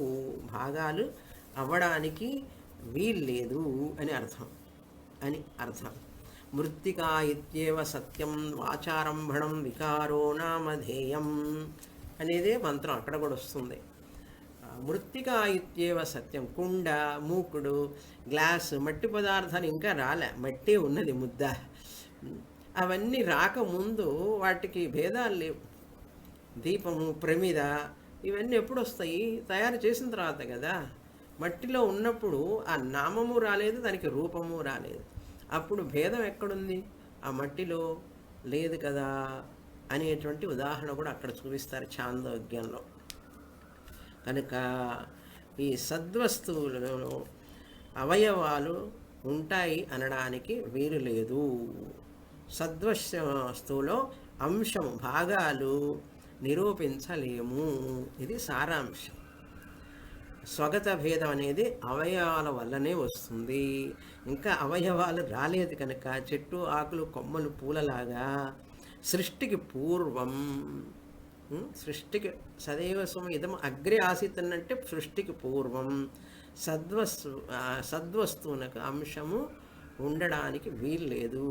భాగాలు అవ్వడానికి వీల్లేదు అని అర్థం. మృత్తికా ఇత్యేవ సత్యం వాచారంభణం వికారో నామధేయం అనేదే మంత్రం అక్కడ కూడా వస్తుంది. మృత్తికా ఇత్యేవ సత్యం. కుండ, మూకుడు, గ్లాసు, మట్టి పదార్థాలు ఇంకా రాలే, మట్టి ఉన్నది ముద్ద. అవన్నీ రాకముందు వాటికి భేదాలు లేవు. దీపము, ప్రమిద ఇవన్నీ ఎప్పుడు వస్తాయి? తయారు చేసిన తర్వాత కదా. మట్టిలో ఉన్నప్పుడు ఆ నామము రాలేదు, దానికి రూపము రాలేదు. అప్పుడు భేదం ఎక్కడుంది? ఆ మట్టిలో లేదు కదా అనేటువంటి ఉదాహరణ కూడా అక్కడ చూపిస్తారు ఛాందోగ్యంలో. కనుక ఈ సద్వస్తువులలో అవయవాలు ఉంటాయి అనడానికి వీలు లేదు. సద్వస్తువులో అంశం, భాగాలు నిరూపించలేము. ఇది సారాంశం. స్వగత భేదం అనేది అవయవాల వల్లనే వస్తుంది. ఇంకా అవయవాలు రాలేదు కనుక చెట్టు, ఆకులు, కొమ్మలు, పూలలాగా సృష్టికి పూర్వం, సృష్టికి సదైవ సౌమ్యం ఇదం అగ్రే ఆసీత్ అంటే సృష్టికి పూర్వం సద్వస్తువునకు అంశము ఉండడానికి వీల్లేదు.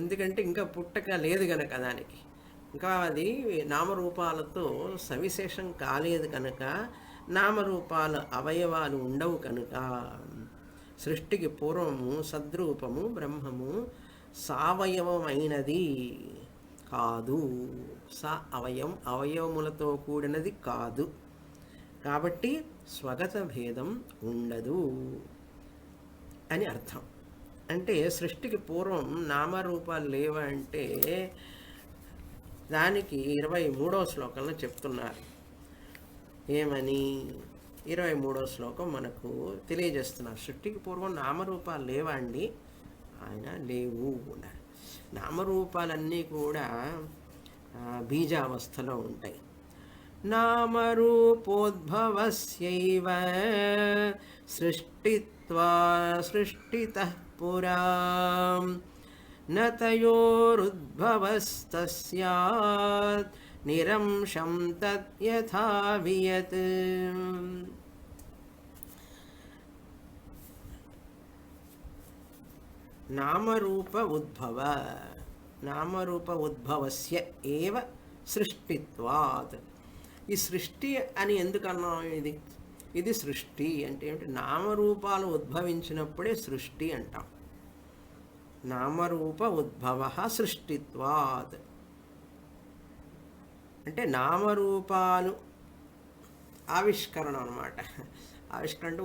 ఎందుకంటే ఇంకా పుట్టక లేదు కనుక దానికి, ఇంకా అది నామరూపాలతో సవిశేషం కాలేదు కనుక, నామరూపాల అవయవాలు ఉండవు కనుక సృష్టికి పూర్వము సద్రూపము బ్రహ్మము సావయవమైనది కాదు. అవయవములతో కూడినది కాదు. కాబట్టి స్వగత భేదం ఉండదు అని అర్థం. అంటే సృష్టికి పూర్వం నామరూపాలు లేవా అంటే దానికి 23వ శ్లోకంలో చెప్తున్నారు. ఏమని? 23వ శ్లోకం మనకు తెలియజేస్తున్నారు. సృష్టికి పూర్వం నామరూపాలు లేవా అండి? ఆయన లేవు అన్నారు. నామరూపాలన్నీ కూడా బీజావస్థలో ఉంటాయి. నామరూపోద్భవస్యైవ సృష్టితః పురా న తయోరుద్భవస్తస్యాత్ నిరంశం తద్యథా వియత్. నామరూప ఉద్భవస్య ఏవ సృష్టిత్వాత్. ఈ సృష్టి అని ఎందుకన్నాం? ఇది సృష్టి అంటే ఏమిటి? నామరూపాలు ఉద్భవించినప్పుడే సృష్టి అంటాం. నామరూప ఉద్భవ సృష్టిత్వాత్ అంటే నామరూపాలు ఆవిష్కరణ అన్నమాట. ఆవిష్కరణ అంటే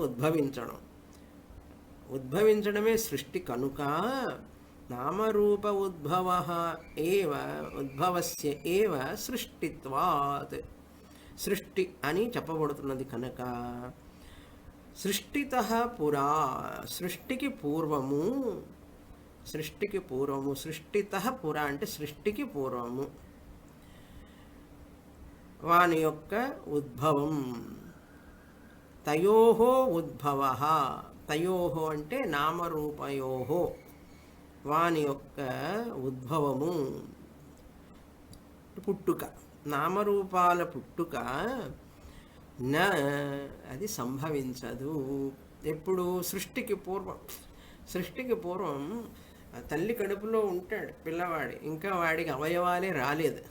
ఉద్భవించడమే సృష్టి కనుక నామరూప ఉద్భవస్య ఏవ సృష్టిత్వాత్. సృష్టి అని చెప్పబడుతున్నది కనుక సృష్టితః పురా, సృష్టికి పూర్వము, సృష్టికి పూర్వము, సృష్టితః పురా అంటే సృష్టికి పూర్వము వాని యొక్క ఉద్భవం, తయోహో ఉద్భవ, తయోహో అంటే నామరూపయోహో, వాని యొక్క ఉద్భవము పుట్టుక, నామరూపాల పుట్టుక నా అది సంభవించదు. ఎప్పుడు? సృష్టికి పూర్వం. సృష్టికి పూర్వం తల్లి కడుపులో ఉంటాడు పిల్లవాడి, ఇంకా వాడికి అవయవాలే రాలేదు.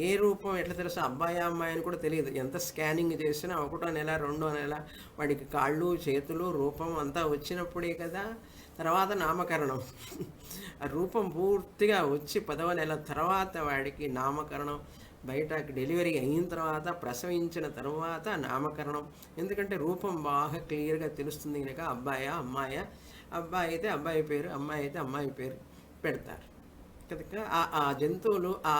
ఏ రూపం ఎట్లా తెలుసు? అబ్బాయి అమ్మాయి అని కూడా తెలియదు. ఎంత స్కానింగ్ చేసినా 1వ నెల 2వ నెల వాడికి కాళ్ళు చేతులు రూపం అంతా వచ్చినప్పుడే కదా తర్వాత నామకరణం. ఆ రూపం పూర్తిగా వచ్చి 10వ నెల తర్వాత వాడికి నామకరణం, బయటకి డెలివరీ అయిన తర్వాత ప్రసవించిన తర్వాత నామకరణం. ఎందుకంటే రూపం బాగా క్లియర్గా తెలుస్తుంది కనుక అబ్బాయా అమ్మాయా, అబ్బాయి అయితే అబ్బాయి పేరు, అమ్మాయి అయితే అమ్మాయి పేరు పెడతారు కనుక ఆ జంతువులు, ఆ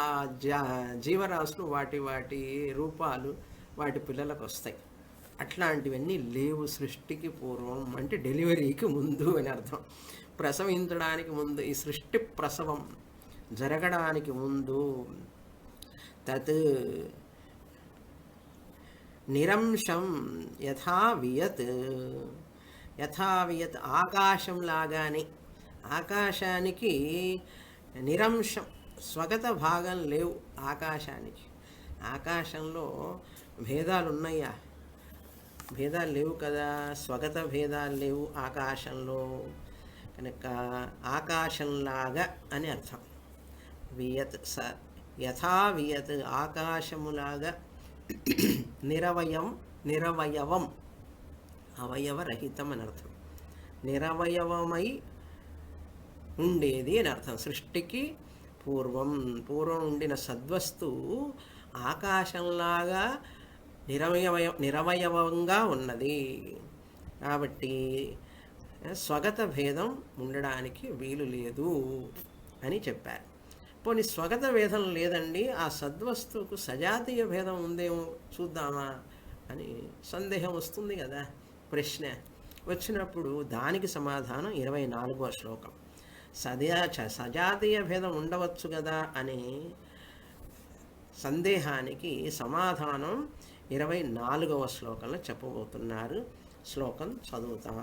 జీవరాశులు వాటి వాటి రూపాలు వాటి పిల్లలకు వస్తాయి. అట్లాంటివన్నీ లేవు సృష్టికి పూర్వం, అంటే డెలివరీకి ముందు అని అర్థం. ప్రసవించడానికి ముందు, ఈ సృష్టి ప్రసవం జరగడానికి ముందు తత్ నిరంశం యథా వియత్, యథా వియత్ ఆకాశం లాగానే, ఆకాశానికి నిరంశం స్వగత భాగం లేవు ఆకాశానికి. ఆకాశంలో భేదాలు ఉన్నాయా? భేదాలు లేవు కదా, స్వగత భేదాలు లేవు ఆకాశంలో కనుక ఆకాశంలాగా అని అర్థం. వియత్ యథా వియత్ ఆకాశములాగా, నిరవయవం అవయవరహితం అని అర్థం. నిరవయవమై ఉండేది అని అర్థం. సృష్టికి పూర్వం ఉండిన సద్వస్తువు ఆకాశంలాగా నిరవయవంగా ఉన్నది. కాబట్టి స్వగత భేదం ఉండడానికి వీలు లేదు అని చెప్పారు. పోనీ స్వగత భేదం లేదండి, ఆ సద్వస్తువుకు సజాతీయ భేదం ఉందేమో చూద్దామా అని సందేహం వస్తుంది కదా. ప్రశ్న వచ్చినప్పుడు దానికి సమాధానం 24వ శ్లోకం. సజాతీయ భేదం ఉండవచ్చు కదా అనే సందేహానికి సమాధానం 24వ శ్లోకంలో చెప్పబోతున్నారు. శ్లోకం చదువుతాం.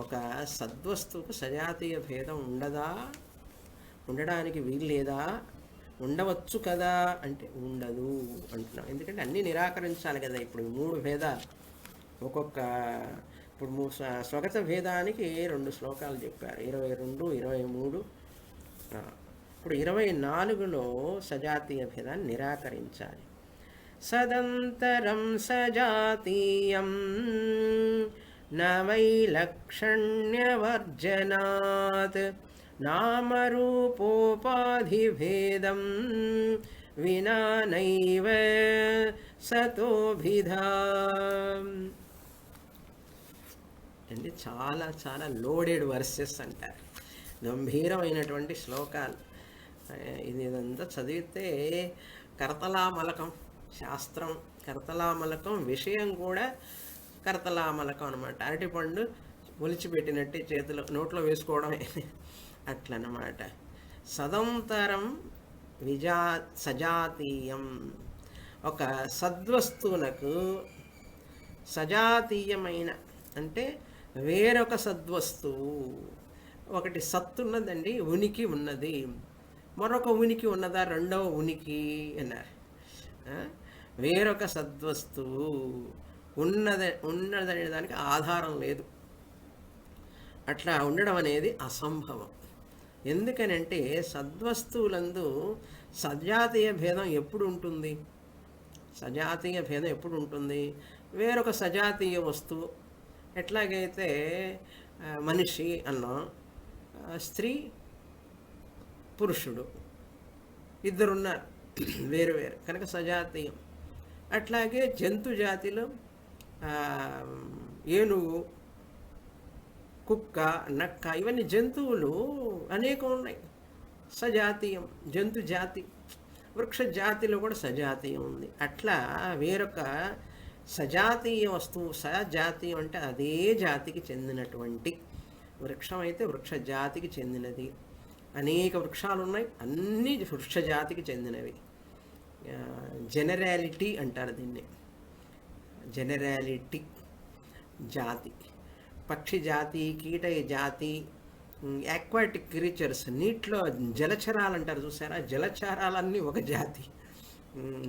ఒక సద్వస్తువుకు సజాతీయ భేదం ఉండదా, ఉండడానికి వీలు లేదా, ఉండవచ్చు కదా అంటే ఉండదు అంటున్నాం. ఎందుకంటే అన్నీ నిరాకరించాలి కదా. ఇప్పుడు 3 భేదాలు, ఒక్కొక్క ఇప్పుడు స్వగత భేదానికి 2 శ్లోకాలు చెప్పారు, 22, 23. ఇప్పుడు 24లో సజాతీయ భేదాన్ని నిరాకరించాలి. సదంతరం సజాతీయం నవైలక్షణ్యవర్జనాత్ నామరూపోపాధిభేదం వినా నైవ సతోభిధా. అంటే చాలా చాలా లోడెడ్ వర్సెస్ అంటారు, గంభీరమైనటువంటి శ్లోకాలు. ఇదంతా చదివితే కరతలామలకం, శాస్త్రం కరతలామలకం, విషయం కూడా కరతలామలకం అనమాట. అరటిపండు ఒలిచిపెట్టినట్టు చేతిలో నోట్లో వేసుకోవడమే అట్లనమాట. సదంతరం సజాతీయం, ఒక సద్వస్తువునకు సజాతీయమైన అంటే వేరొక సద్వస్తువు, ఒకటి సత్తున్నదండి, ఉనికి ఉన్నది, మరొక ఉనికి ఉన్నదా, రెండవ ఉనికి అన్నారు. వేరొక సద్వస్తువు ఉన్నదనే దానికి ఆధారం లేదు. అట్లా ఉండడం అనేది అసంభవం. ఎందుకనంటే సద్వస్తువులందు సజాతీయ భేదం ఎప్పుడు ఉంటుంది? సజాతీయ భేదం ఎప్పుడు ఉంటుంది? వేరొక సజాతీయ వస్తువు, ఎట్లాగైతే మనిషి అన్నాం, స్త్రీ పురుషుడు ఇద్దరున్నారు వేరు వేరు కనుక సజాతీయం. అట్లాగే జంతు జాతిలో ఏనుగు, కుక్క, నక్క ఇవన్నీ జంతువులు అనేకం ఉన్నాయి, సజాతీయం జంతు జాతి. వృక్ష జాతిలో కూడా సజాతీయం ఉంది. అట్లా వేరొక సజాతీయ వస్తువు, సజాతీయం అంటే అదే జాతికి చెందినటువంటి వృక్షం అయితే వృక్ష జాతికి చెందినది. అనేక వృక్షాలు ఉన్నాయి, అన్నీ వృక్ష జాతికి చెందినవి. జెనరాలిటీ అంటారు దీన్ని, జెనరాలిటీ జాతి. పక్షి జాతి, కీట జాతి, ఆక్వాటిక్ క్రీచర్స్, నీటిలో జలచరాలు అంటారు చూసారా, జలచరాలన్నీ ఒక జాతి.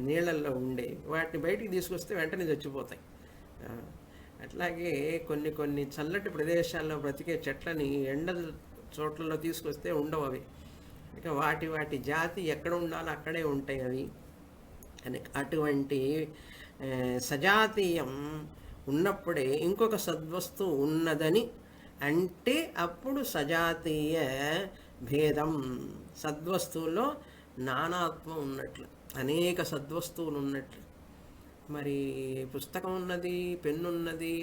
నీళ్ళల్లో ఉండే వాటిని బయటికి తీసుకొస్తే వెంటనే చచ్చిపోతాయి. అట్లాగే కొన్ని కొన్ని చల్లటి ప్రదేశాల్లో బ్రతికే చెట్లని ఎండ చోట్లలో తీసుకొస్తే ఉండవు అవి. ఇక వాటి వాటి జాతి ఎక్కడ ఉండాలో అక్కడే ఉంటాయి అవి. అని అటువంటి సజాతీయం ఉన్నప్పుడే ఇంకొక సద్వస్తువు ఉన్నదని అంటే అప్పుడు సజాతీయ భేదం. సద్వస్తువులో నానాత్వం ఉన్నట్లు, అనేక సద్వస్తువులు ఉన్నట్లు. మరి పుస్తకం ఉన్నది, పెన్ను ఉన్నది,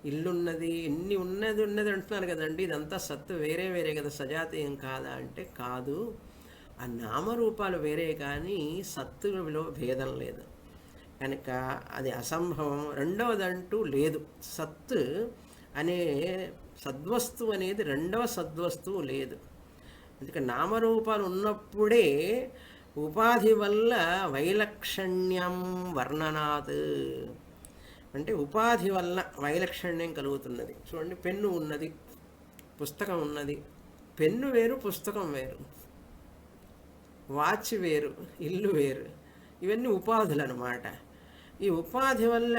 ఇల్లున్నది, ఎన్ని ఉన్నది అంటున్నారు కదండి. ఇదంతా సత్తు వేరే వేరే కదా, సజాతీయం కాదా అంటే కాదు. ఆ నామరూపాలు వేరే కానీ సత్తులో భేదం లేదు కనుక అది అసంభవం. రెండవదంటూ లేదు. సత్తు అనే సద్వస్తువు అనేది రెండవ సద్వస్తువు లేదు. అందుకే నామరూపాలు ఉన్నప్పుడే ఉపాధి వల్ల వైలక్షణ్యం వర్ణనాత్ అంటే ఉపాధి వల్ల వైలక్షణ్యం కలుగుతున్నది. చూడండి, పెన్ను ఉన్నది, పుస్తకం ఉన్నది. పెన్ను వేరు, పుస్తకం వేరు. వాచ్ వేరు, ఇల్లు వేరు. ఇవన్నీ ఉపాధులు అన్నమాట. ఈ ఉపాధి వల్ల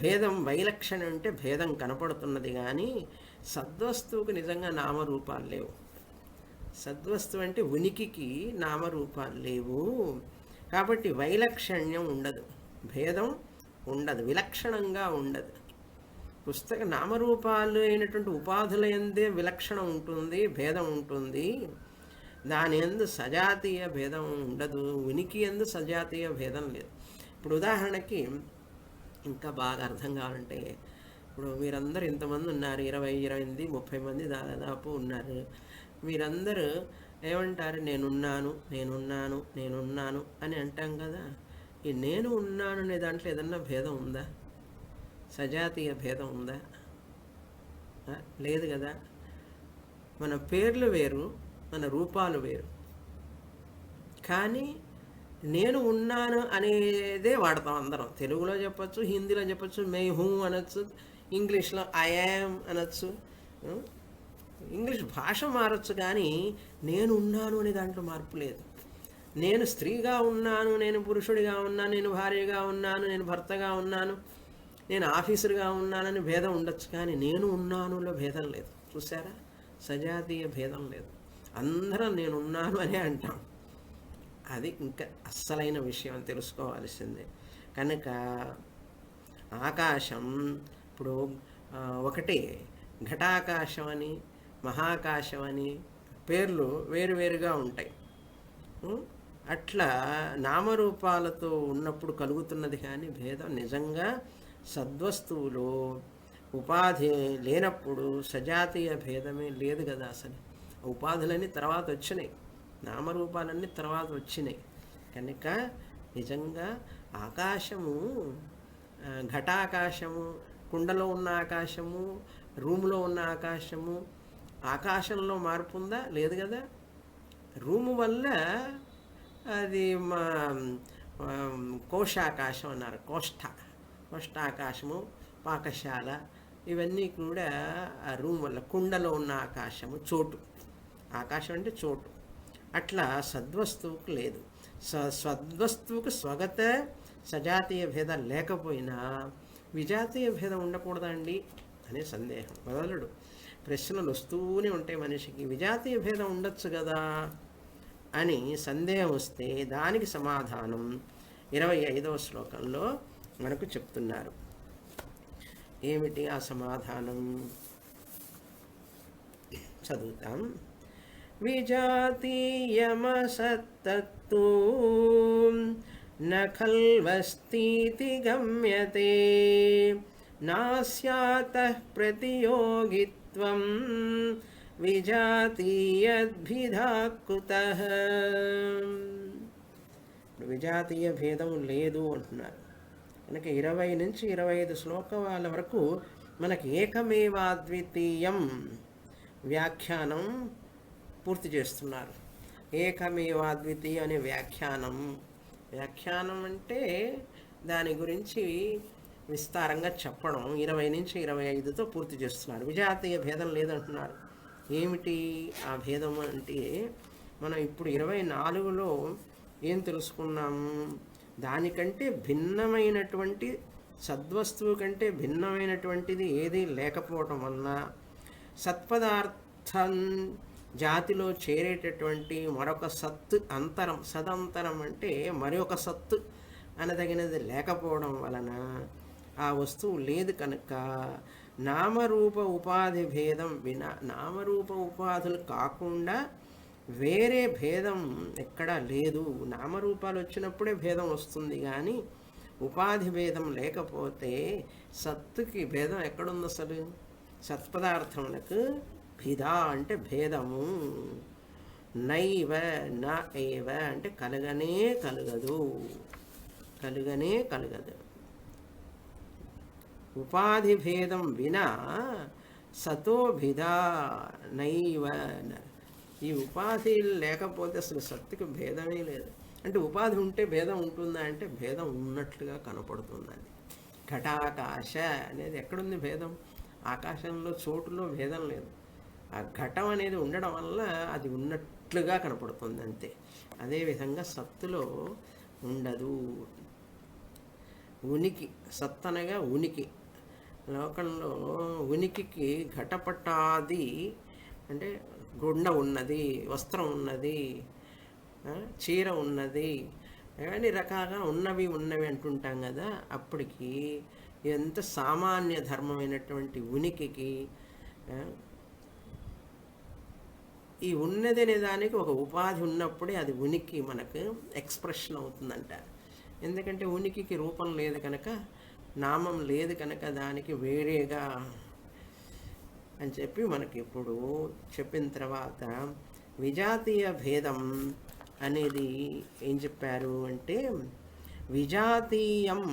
భేదం, వైలక్షణం అంటే భేదం కనపడుతున్నది కానీ సద్వస్తువుకు నిజంగా నామరూపాలు లేవు. సద్వస్తువు అంటే ఉనికికి నామరూపాలు లేవు కాబట్టి వైలక్షణ్యం ఉండదు, భేదం ఉండదు, విలక్షణంగా ఉండదు. పుస్తక నామరూపాలు అయినటువంటి ఉపాధుల యందే విలక్షణం ఉంటుంది, భేదం ఉంటుంది. దాని యందు సజాతీయ భేదం ఉండదు, ఉనికి యందు సజాతీయ భేదం లేదు. ఇప్పుడు ఉదాహరణకి ఇంకా బాగా అర్థం కావాలంటే, ఇప్పుడు మీరందరూ ఇంతమంది ఉన్నారు, 20, 28, 30 మంది దాదాపు ఉన్నారు. మీరందరూ ఏమంటారు? నేనున్నాను, నేనున్నాను, నేనున్నాను అని అంటాం కదా. ఈ నేను ఉన్నాను అనే దాంట్లో ఏదన్నా భేదం ఉందా? సజాతీయ భేదం ఉందా? లేదు కదా. మన పేర్లు వేరు, మన రూపాలు వేరు. కానీ నేను ఉన్నాను అనేదే వాడతాం అందరం. తెలుగులో చెప్పచ్చు, హిందీలో చెప్పచ్చు, మే హూ అనొచ్చు, ఇంగ్లీష్లో ఐ యామ్ అనొచ్చు. ఇంగ్లీష్ భాష మారచ్చు కానీ నేను ఉన్నాను అనే దాంట్లో మార్పు లేదు. నేను స్త్రీగా ఉన్నాను, నేను పురుషుడిగా ఉన్నాను, నేను భార్యగా ఉన్నాను, నేను భర్తగా ఉన్నాను, నేను ఆఫీసర్గా ఉన్నానని భేదం ఉండొచ్చు కానీ నేను ఉన్నానులో భేదం లేదు. చూసారా? సజాతీయ భేదం లేదు. అందరం నేను ఉన్నాను అనే అంటాం. అది ఇంకా అస్సలైన విషయం అని తెలుసుకోవాల్సిందే. కనుక ఆకాశం ఇప్పుడు ఒకటే, ఘటాకాశం అని, మహాకాశం అని పేర్లు వేరువేరుగా ఉంటాయి. అట్లా నామరూపాలతో ఉన్నప్పుడు కలుగుతున్నది కానీ భేదం నిజంగా సద్వస్తువులో ఉపాధి లేనప్పుడు సజాతీయ భేదమే లేదు కదా. అసలు ఉపాధులన్నీ తర్వాత వచ్చినాయి, నామరూపాలన్నీ తర్వాత వచ్చినాయి. కనుక నిజంగా ఆకాశము, ఘటాకాశము, కుండలో ఉన్న ఆకాశము, రూములో ఉన్న ఆకాశము, ఆకాశంలో మార్పు ఉందా? లేదు కదా. రూము వల్ల అది మా కోశాకాశం అన్నారు, కోష్టాకాశము, పాకశాల, ఇవన్నీ కూడా ఆ రూమ్ వల్ల. కుండలో ఉన్న ఆకాశము చోటు, ఆకాశం అంటే చోటు. అట్లా సద్వస్తువుకు లేదు. సద్వస్తువుకు స్వగత సజాతీయ భేదాలు లేకపోయినా విజాతీయ భేదం ఉండకూడదండి అనే సందేహం మొదలుడు. ప్రశ్నలు వస్తూనే ఉంటాయి మనిషికి, విజాతీయ భేదం ఉండొచ్చు కదా అని సందేహం వస్తే దానికి సమాధానం 25వ శ్లోకంలో మనకు చెప్తున్నారు. ఏమిటి ఆ సమాధానం? చదువుతాం. విజాతీయమసత్తు న ఖల్వస్తితి గమ్యతే నాస్యాతః ప్రతియోగిత్వం విజాతీయద్భిధా కుతః. విజాతీయ భేదం లేదు అంటున్నారు. కనుక 20 నుంచి 25 శ్లోకాల వరకు మనకి ఏకమేవాద్వితీయం వ్యాఖ్యానం పూర్తి చేస్తున్నారు. ఏకమేవాద్వితీయం అనే వ్యాఖ్యానం అంటే దాని గురించి విస్తారంగా చెప్పడం 20 నుంచి 25తో పూర్తి చేస్తున్నారు. విజాతీయ భేదం లేదంటున్నారు. ఏమిటి ఆ భేదం అంటే, మనం ఇప్పుడు 24లో ఏం తెలుసుకున్నాము? దానికంటే భిన్నమైనటువంటి సద్వస్తువు కంటే భిన్నమైనటువంటిది ఏది లేకపోవటం వలన సత్పదార్థం జాతిలో చేరేటటువంటి మరొక సత్తు అంతరం, సదంతరం అంటే మరొక సత్తు అనదగినది లేకపోవడం వలన ఆ వస్తువు లేదు. కనుక నామరూప ఉపాధి భేదం వినా, నామరూప ఉపాధులు కాకుండా వేరే భేదం ఎక్కడా లేదు. నామరూపాలు వచ్చినప్పుడే భేదం వస్తుంది, కానీ ఉపాధి భేదం లేకపోతే సత్తుకి భేదం ఎక్కడుంది అసలు? సత్పదార్థములకు భిదా అంటే భేదము. నైవ నా ఏవ అంటే కలగనే కలగదు, కలుగనే కలగదు. ఉపాధి భేదం వినా సతో భిదా నైవ. ఈ ఉపాధి లేకపోతే అసలు సత్తుకి భేదమే లేదు. అంటే ఉపాధి ఉంటే భేదం ఉంటుందా అంటే భేదం ఉన్నట్లుగా కనపడుతుంది. అది ఘటాకాశ అనేది ఎక్కడుంది భేదం? ఆకాశంలో చోటులో భేదం లేదు. ఆ ఘటం అనేది ఉండడం వల్ల అది ఉన్నట్లుగా కనపడుతుంది అంతే. అదేవిధంగా సత్తులో ఉండదు. ఉనికి, సత్ అనగా ఉనికి. లోకంలో ఉనికికి ఘటపటాది అంటే గుండ ఉన్నది, వస్త్రం ఉన్నది, చీర ఉన్నది, అన్ని రకాలుగా ఉన్నవి అంటుంటాం కదా. అప్పటికి ఎంత సామాన్య ధర్మమైనటువంటి ఉనికికి ఈ ఉన్నది అనే దానికి ఒక ఉపాధి ఉన్నప్పుడే అది ఉనికి మనకు ఎక్స్ప్రెషన్ అవుతుందంట. ఎందుకంటే ఉనికికి రూపం లేదు కనుక, నామం లేదు కనుక దానికి వేరేగా అని చెప్పి మనకి ఇప్పుడు చెప్పిన తర్వాత విజాతీయ భేదం అనేది ఏం చెప్పారు అంటే, విజాతీయం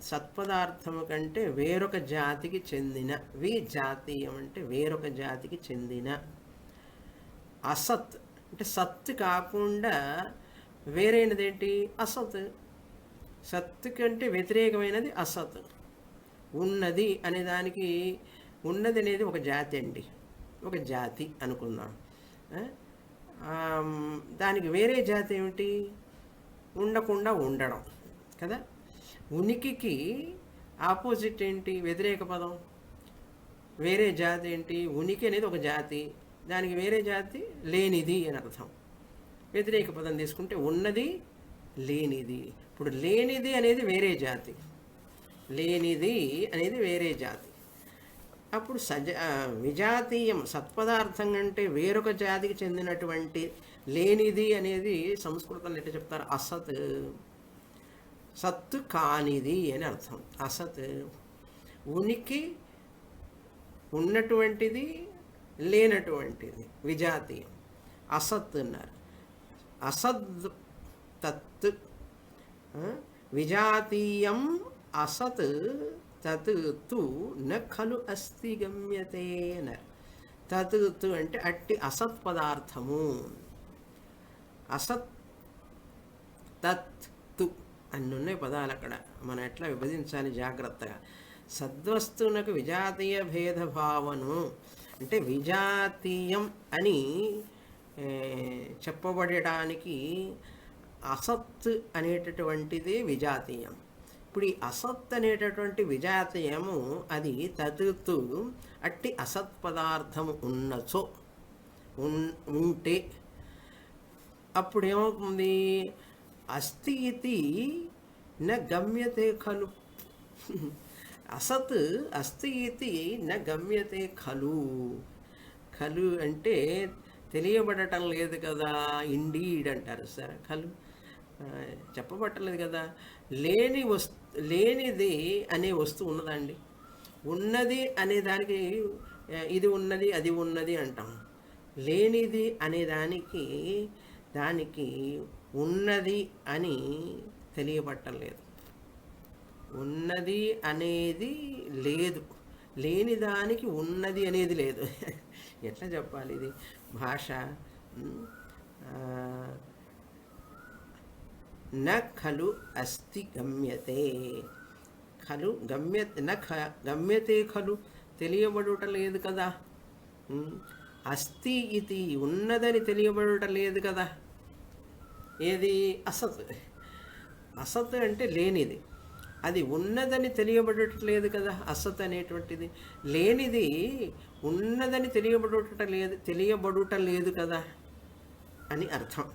సత్పదార్థము కంటే వేరొక జాతికి చెందిన, విజాతీయం అంటే వేరొక జాతికి చెందిన, అసత్ అంటే సత్ కాకుండా వేరైనది ఏంటి? అసత్. సత్ కంటే వ్యతిరేకమైనది అసత్. ఉన్నది అనే దానికి, ఉన్నది అనేది ఒక జాతి అండి, ఒక జాతి అనుకుందాం. దానికి వేరే జాతి ఏమిటి? ఉండకుండా ఉండడం కదా. ఉనికికి ఆపోజిట్ ఏంటి? వ్యతిరేక పదం. వేరే జాతి ఏంటి? ఉనికి అనేది ఒక జాతి, దానికి వేరే జాతి లేనిది అని అర్థం. వ్యతిరేక పదం తీసుకుంటే ఉన్నది, లేనిది. ఇప్పుడు లేనిది అనేది వేరే జాతి, లేనిది అనేది వేరే జాతి. అప్పుడు విజాతీయం సత్పదార్థం కంటే వేరొక జాతికి చెందినటువంటి లేనిది అనేది సంస్కృతంలో ఎట్లా చెప్తారు? అసత్. సత్తు కానిది అని అర్థం. అసత్ ఉనికి ఉన్నటువంటిది, లేనటువంటిది విజాతీయం. అసత్ అన్నారు. అసద్ తత్ విజాతీయం అసత్ తత్ తు న ఖలు అస్తి గమ్యతే అన్నారు. తత్ తు అంటే అట్టి అసత్ పదార్థము. అసత్ తత్ తు అన్నున్నాయి పదాలు అక్కడ. మనం ఎట్లా విభజించాలి జాగ్రత్తగా. సద్వస్తువునకు విజాతీయ భేదభావను అంటే విజాతీయం అని చెప్పబడడానికి అసత్ అనేటటువంటిది విజాతీయం. ఇప్పుడు ఈ అసత్ అనేటటువంటి విజాతీయము అది తతుతు అట్టి అసత్ పదార్థము ఉన్నచో ఉంటే అప్పుడు ఏమవుతుంది? అస్తి ఇతి న గమ్యతే ఖలు. అసత్ అస్తి ఇతి న గమ్యతే ఖలు. ఖలు అంటే తెలియబడటం లేదు కదా, ఇండీడ్ అంటారు సార్. ఖలు చెప్పబట్టలేదు కదా. లేనిది అనే వస్తువు ఉన్నదండి. ఉన్నది అనే దానికి ఇది ఉన్నది, అది ఉన్నది అంటాం. లేనిది అనే దానికి ఉన్నది అని తెలియబట్టం లేదు. ఉన్నది అనేది లేదు, లేని దానికి ఉన్నది అనేది లేదు. ఎట్లా చెప్పాలి ఇది భాష? ఉమ్, ఆ, న ఖలు అస్తి గమ్యతే, ఖలు గమ్యతే ఖలు తెలియబడుట లేదు కదా. అస్తి ఇది ఉన్నదని తెలియబడుట లేదు కదా. ఏది? అసత్. అసత్ అంటే లేనిది. అది ఉన్నదని తెలియబడట్లేదు కదా. అసత్ అనేటువంటిది లేనిది ఉన్నదని తెలియబడుట లేదు కదా అని అర్థం.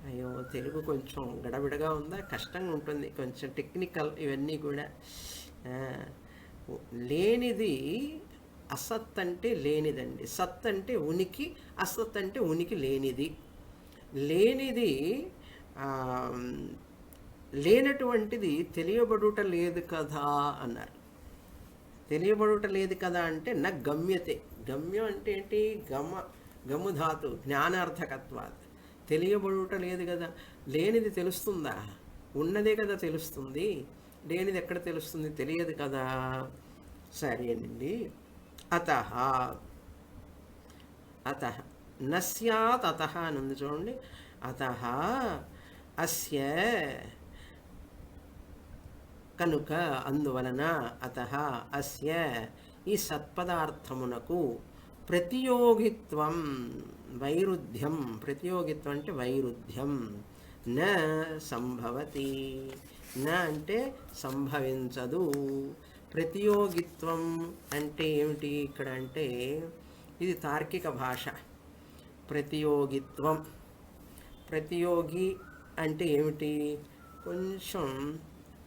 అయ్యో, తెలుగు కొంచెం గడబిడగా ఉందా, కష్టంగా ఉంటుంది, కొంచెం టెక్నికల్ ఇవన్నీ కూడా. లేనిది అసత్ అంటే లేనిదండి. సత్ అంటే ఉనికి, అసత్ అంటే ఉనికి లేనిది. లేనిది లేనటువంటిది తెలియబడుట లేదు కదా అన్నారు. తెలియబడుట లేదు కదా అంటే నా గమ్యతే. గమ్యం అంటే ఏంటి? గముధాతు జ్ఞానార్థకత్వాత్. తెలియబడుట లేదు కదా. లేనిది తెలుస్తుందా? ఉన్నదే కదా తెలుస్తుంది. లేనిది ఎక్కడ తెలుస్తుంది? తెలియదు కదా. సరేనండి. అతః అతః నస్యాత్ అతః అని ఉంది చూడండి. అతః అస్య కనుక, అందువలన, అతః అస్య ఈ సత్పదార్థమునకు ప్రతియోగిత్వం వైరుధ్యం. ప్రతియోగిత్వం అంటే వైరుధ్యం. న సంభవతి. న అంటే సంభవించదు. ప్రతియోగిత్వం అంటే ఏమిటి ఇక్కడ అంటే ఇది తార్కిక భాష. ప్రతియోగిత్వం, ప్రతియోగి అంటే ఏమిటి? కొంచెం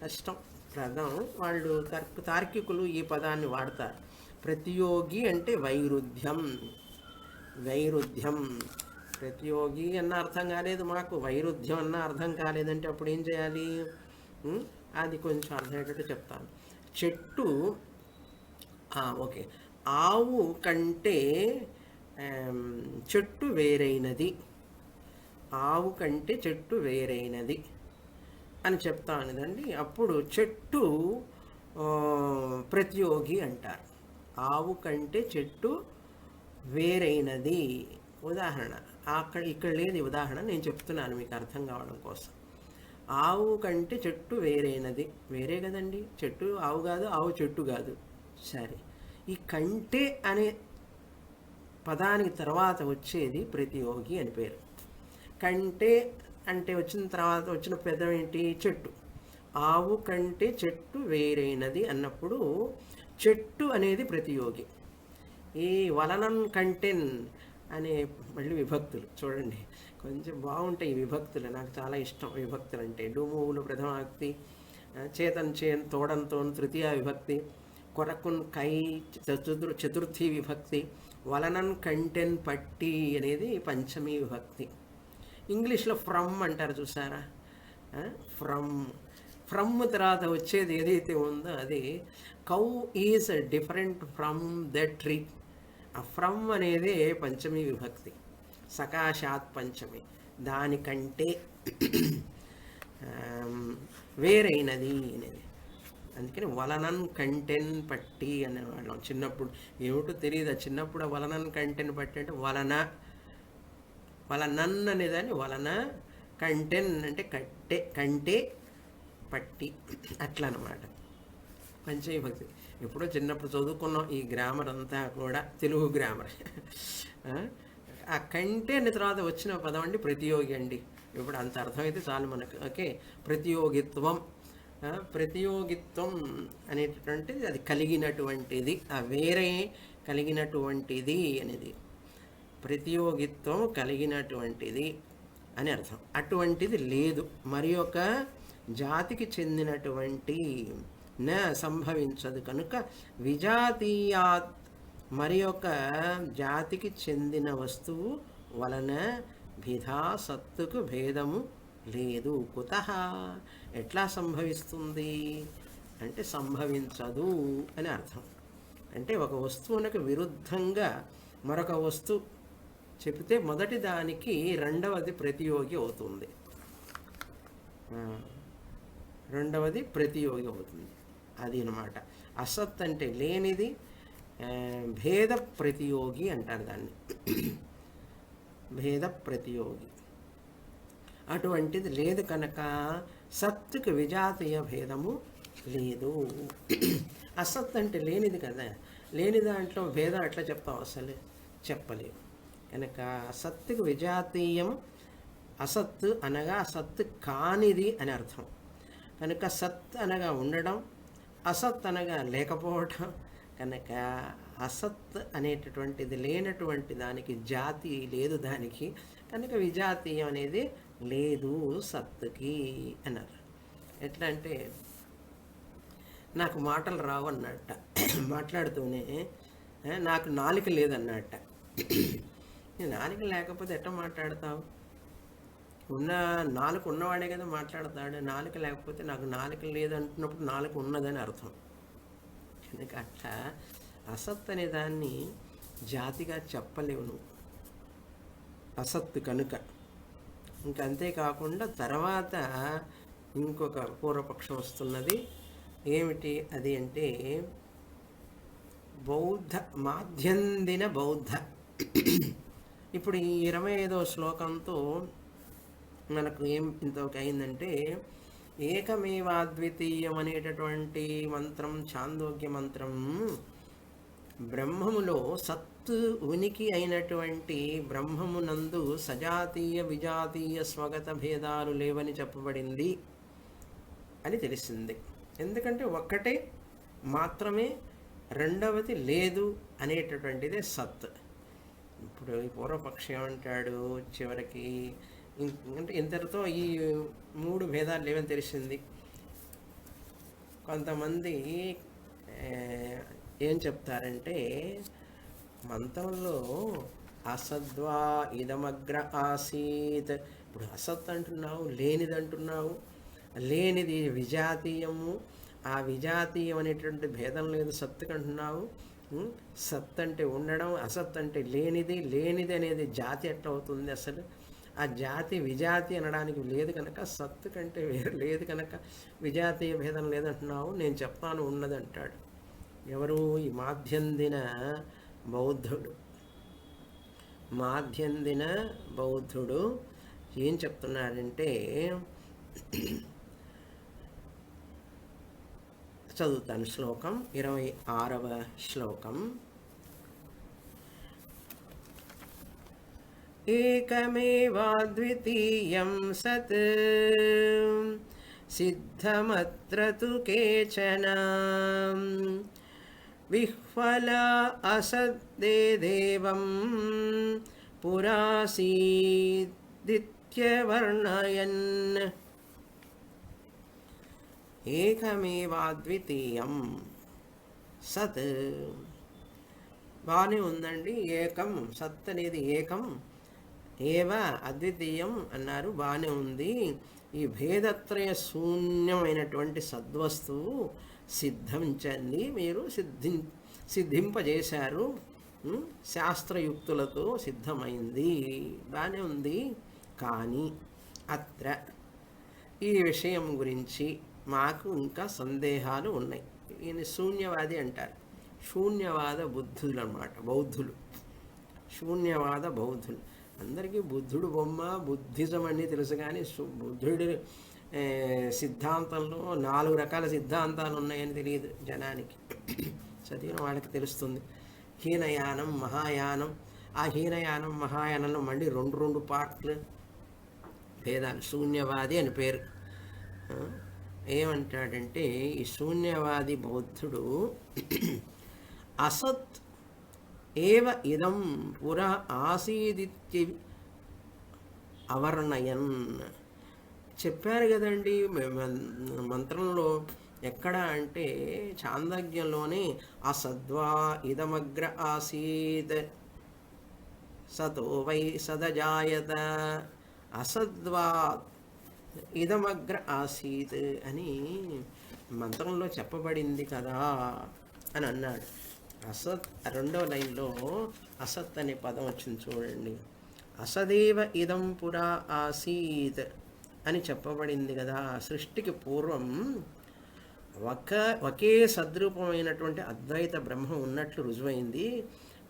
కష్టం పదం. వాళ్ళు తార్కికులు ఈ పదాన్ని వాడతారు. ప్రతియోగి అంటే వైరుధ్యం. వైరుధ్యం. ప్రతియోగి అన్న అర్థం కాలేదు మాకు, వైరుధ్యం అన్న అర్థం కాలేదంటే అప్పుడు ఏం చేయాలి? అది కొంచెం అర్థమయ్యేటట్టు చెప్తాను. చెట్టు, ఓకే, ఆవు కంటే చెట్టు వేరైనది. ఆవు కంటే చెట్టు వేరైనది అని చెప్తాను కదండి. అప్పుడు చెట్టు ప్రతియోగి అంటారు. ఆవు కంటే చెట్టు వేరైనది. ఉదాహరణ ఇక్కడ లేదు ఉదాహరణ, నేను చెప్తున్నాను మీకు అర్థం కావడం కోసం. ఆవు కంటే చెట్టు వేరైనది. వేరే కదండి, చెట్టు ఆవు కాదు, ఆవు చెట్టు కాదు. సరే, ఈ కంటే అనే పదానికి తర్వాత వచ్చేది ప్రతియోగి అని పేరు. కంటే అంటే వచ్చిన తర్వాత వచ్చిన పదం ఏంటి? చెట్టు. ఆవు కంటే చెట్టు వేరైనది అన్నప్పుడు చెట్టు అనేది ప్రతియోగి. ఈ వలనన్ కంటెన్ అనే మళ్ళీ విభక్తులు చూడండి, కొంచెం బాగుంటాయి ఈ విభక్తులు. నాకు చాలా ఇష్టం విభక్తులు అంటే. డూమువులు ప్రథమ విభక్తి, చేతన్ చేన్ తోడంతో తృతీయ విభక్తి, కొరకున్ కై చతుర్థి విభక్తి, వలనన్ కంటెన్ పట్టి అనేది పంచమీ విభక్తి. ఇంగ్లీష్లో ఫ్రమ్ అంటారు చూసారా? ఫ్రమ్ తర్వాత వచ్చేది ఏదైతే ఉందో అది cow is different from the tree. ఆ ఫ్రమ్ అనేది పంచమీ విభక్తి, సకాశాత్ పంచమి. దానికంటే వేరైనది అనేది. అందుకని వలనన్ కంటెన్ పట్టి అనేవాళ్ళం చిన్నప్పుడు. ఏమిటో తెలియదు చిన్నప్పుడు. వలనన్ కంటెన్ పట్టి అంటే వలనన్ అనేదాన్ని వలన, కంటెన్ అంటే కంటే పట్టి, అట్లా అనమాట. పంచమీభక్తి ఎప్పుడో చిన్నప్పుడు చదువుకున్నాం ఈ గ్రామర్ అంతా కూడా, తెలుగు గ్రామర్. ఆ కంటే అనే తర్వాత వచ్చిన పదం అండి ప్రతియోగి అండి. ఇప్పుడు అంత అర్థమైతే చాలు మనకు. ఓకే, ప్రతియోగిత్వం. ప్రతియోగిత్వం అనేటటువంటిది అది కలిగినటువంటిది, ఆ వేరే కలిగినటువంటిది అనేది. ప్రతియోగిత్వం కలిగినటువంటిది అని అర్థం. అటువంటిది లేదు మరి ఒక జాతికి చెందినటువంటి న సంభవించదు. కనుక విజాతీయాత్ మరి ఒక జాతికి చెందిన వస్తువు వలన భిధా సత్తుకు భేదము లేదు. కుతః ఎట్లా సంభవిస్తుంది అంటే సంభవించదు అని అర్థం. అంటే ఒక వస్తువునకు విరుద్ధంగా మరొక వస్తువు చెబితే మొదటి దానికి రెండవది ప్రతియోగి అవుతుంది. ఆ, రెండవది ప్రతియోగి అవుతుంది. అది అన్నమాట. అసత్ అంటే లేనిది, ఆ, భేద ప్రతియోగి అంటారు దాన్ని. భేద ప్రతియోగి అటువంటిది లేదు కనుక సత్తుకి విజాతీయ భేదము లేదు. అసత్ అంటే లేనిది కదా, లేని దాంట్లో భేదం ఎట్లా చెప్తాం, అసలు చెప్పలేము. కనుక సత్తుకి విజాతీయం, అసత్తు అనగా అసత్తు కానిది అని అర్థం. కనుక సత్ అనగా ఉండడం, అసత్ అనగా లేకపోవటం. కనుక అసత్ అనేటటువంటిది లేనటువంటి దానికి జాతి లేదు దానికి. కనుక విజాతీయం అనేది లేదు సత్తుకి అన్నారు. ఎట్లా అంటే నాకు మాటలు రావు అన్నట్ట. మాట్లాడుతూనే నాకు నాలుక లేదన్నట్ట. నాలుక లేకపోతే ఎట్లా మాట్లాడతావు? ఉన్న నాలుక ఉన్నవాడే కదా మాట్లాడతాడు. నాలుక లేకపోతే నాకు నాలుక లేదు అంటున్నప్పుడు నాలుక ఉన్నదని అర్థం. కనుక అట్లా అసత్ అనే దాన్ని జాతిగా చెప్పలేవు నువ్వు, అసత్తు కనుక. ఇంకా అంతేకాకుండా తర్వాత ఇంకొక పూర్వపక్షం వస్తున్నది. ఏమిటి అది అంటే బౌద్ధ మాధ్యందిన బౌద్ధ. ఇప్పుడు ఈ 25వ శ్లోకంతో మనకు ఏం ఇంతవరకు అయిందంటే ఏకమేవాద్వితీయం అనేటటువంటి మంత్రం, ఛాందోగ్య మంత్రం, బ్రహ్మములో సత్తు ఉనికి అయినటువంటి బ్రహ్మమునందు సజాతీయ విజాతీయ స్వగత భేదాలు లేవని చెప్పబడింది అని తెలిసింది. ఎందుకంటే ఒక్కటే మాత్రమే, రెండవది లేదు అనేటటువంటిదే సత్. ఇప్పుడు ఈ పూర్వపక్షం ఏమంటాడు చివరికి అంటే ఇంతటితో ఈ 3 భేదాలు లేవని తెలిసింది. కొంతమంది ఏం చెప్తారంటే మంత్రంలో అసద్వా ఇదమగ్ర ఆసీత్. ఇప్పుడు అసత్ అంటున్నావు, లేనిది అంటున్నావు. లేనిది విజాతీయము, ఆ విజాతీయం అనేటువంటి భేదం లేదు సత్తుకు అంటున్నావు. సత్ అంటే ఉండడం, అసత్ అంటే లేనిది. లేనిది అనేది జాతి ఎట్లా అవుతుంది అసలు? ఆ జాతి విజాతి అనడానికి లేదు కనుక, సత్తు కంటే వేరు లేదు కనుక విజాతీయ భేదం లేదంటున్నావు. నేను చెప్తాను ఉన్నది అంటాడు. ఎవరు? ఈ మాధ్యందిన బౌద్ధుడు. మాధ్యందిన బౌద్ధుడు ఏం చెప్తున్నారంటే, చదువుతాను శ్లోకం, 26వ శ్లోకం. ఏకమేవాద్వితీయం సత్ సిద్ధమత్ర తు కేచన విహ్వల అసద్దేవం పురాసీదిత్యవర్ణయన్. ఏకమేవాద్వితీయం సత్ బాగానే ఉందండి. ఏకం సత్ అనేది ఏకం, ఏవ అద్వితీయం అన్నారు, బాగానే ఉంది. ఈ భేదత్రయ శూన్యమైనటువంటి సద్వస్తువు సిద్ధించండి, మీరు సిద్ధింపజేశారు, శాస్త్రయుక్తులతో సిద్ధమైంది, బాగానే ఉంది. కానీ అత్ర ఈ విషయం గురించి మాకు ఇంకా సందేహాలు ఉన్నాయి. ఈయన శూన్యవాది అంటారు. శూన్యవాద బుద్ధులు అన్నమాట, బౌద్ధులు. శూన్యవాద బౌద్ధులు. అందరికీ బుద్ధుడు బొమ్మ, బుద్ధిజం అన్నీ తెలుసు, కానీ బుద్ధుడి సిద్ధాంతంలో 4 రకాల సిద్ధాంతాలు ఉన్నాయని తెలియదు జనానికి. చదివిన వాళ్ళకి తెలుస్తుంది. హీనయానం, మహాయానం. ఆ హీనయానం మహాయానంలో మళ్ళీ 2 పార్ట్లు భేదాలు. శూన్యవాది అని పేరు. ఏమంటాడంటే ఈ శూన్యవాది బౌద్ధుడు అసత్ ఏవ ఇదం పురా ఆసీదిత్య అవర్ణయన్ చెప్పారు కదండి మంత్రంలో. ఎక్కడ అంటే చాందోగ్యంలోనే అసద్వా ఇదమగ్ర ఆసీత్ సతో వై సదజాయత అసద్వా ఇదమగ్ర ఆసీత్ అని మంత్రంలో చెప్పబడింది కదా అని అన్నాడు. అసత్ 2వ లైన్లో అసత్ అనే పదం వచ్చింది చూడండి. అసదేవ ఇదం పురా ఆసీత్ అని చెప్పబడింది కదా. సృష్టికి పూర్వం ఒకే సద్రూపమైనటువంటి అద్వైత బ్రహ్మం ఉన్నట్లు రుజువైంది.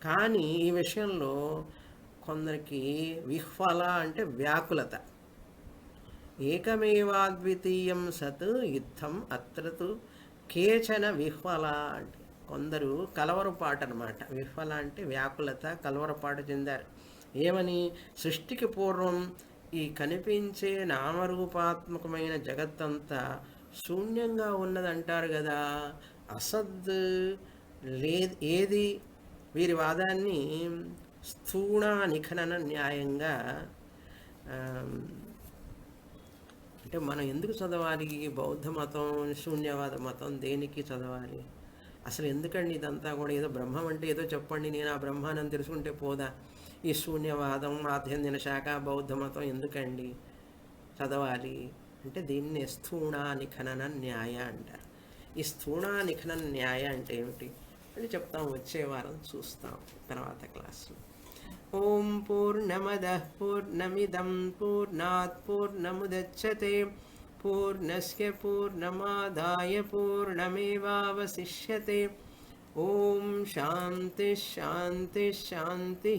కానీ ఈ విషయంలో కొందరికి విహ్వల అంటే వ్యాకులత. ఏకమేవాద్వితీయం సత్ యుద్ధం అత్రతు కేచన విహ్వల అంటే కొందరు కలవరపాటు అనమాట. విహ్వల అంటే వ్యాకులత, కలవరపాటు చెందారు. ఏమని? సృష్టికి పూర్వం ఈ కనిపించే నామరూపాత్మకమైన జగత్తంతా శూన్యంగా ఉన్నదంటారు కదా. అసద్ లేదు ఏది? వీరి వాదాన్ని స్థూణ నిఖనన న్యాయంగా అంటే మనం ఎందుకు చదవాలి బౌద్ధ మతం, శూన్యవాద మతం? దేనికి చదవాలి అసలు? ఎందుకండి ఇదంతా కూడా? ఏదో బ్రహ్మం అంటే ఏదో చెప్పండి, నేను ఆ బ్రహ్మాన్ని తెలుసుకుంటే పోదా? ఈ శూన్యవాదం, ఆధ్యాత్మిక శాఖ, బౌద్ధ మతం ఎందుకండి చదవాలి అంటే? దీన్ని స్థూణ నిఖనన న్యాయ అంటారు. ఈ స్థూణ నిఖనన న్యాయ అంటే ఏమిటి అని చెప్తాం, వచ్చే వారం చూస్తాం తర్వాత క్లాస్లో. ఓం పూర్ణమదః పూర్ణమిదం పూర్ణాత్ పూర్ణముదచ్యతే పూర్ణస్య పూర్ణమాదాయ పూర్ణమేవావశిష్యతే. ఓం శాంతి శాంతి శాంతి.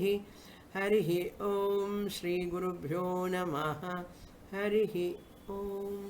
హరి ఓం. శ్రీ గురుభ్యో నమః. హరి ఓం.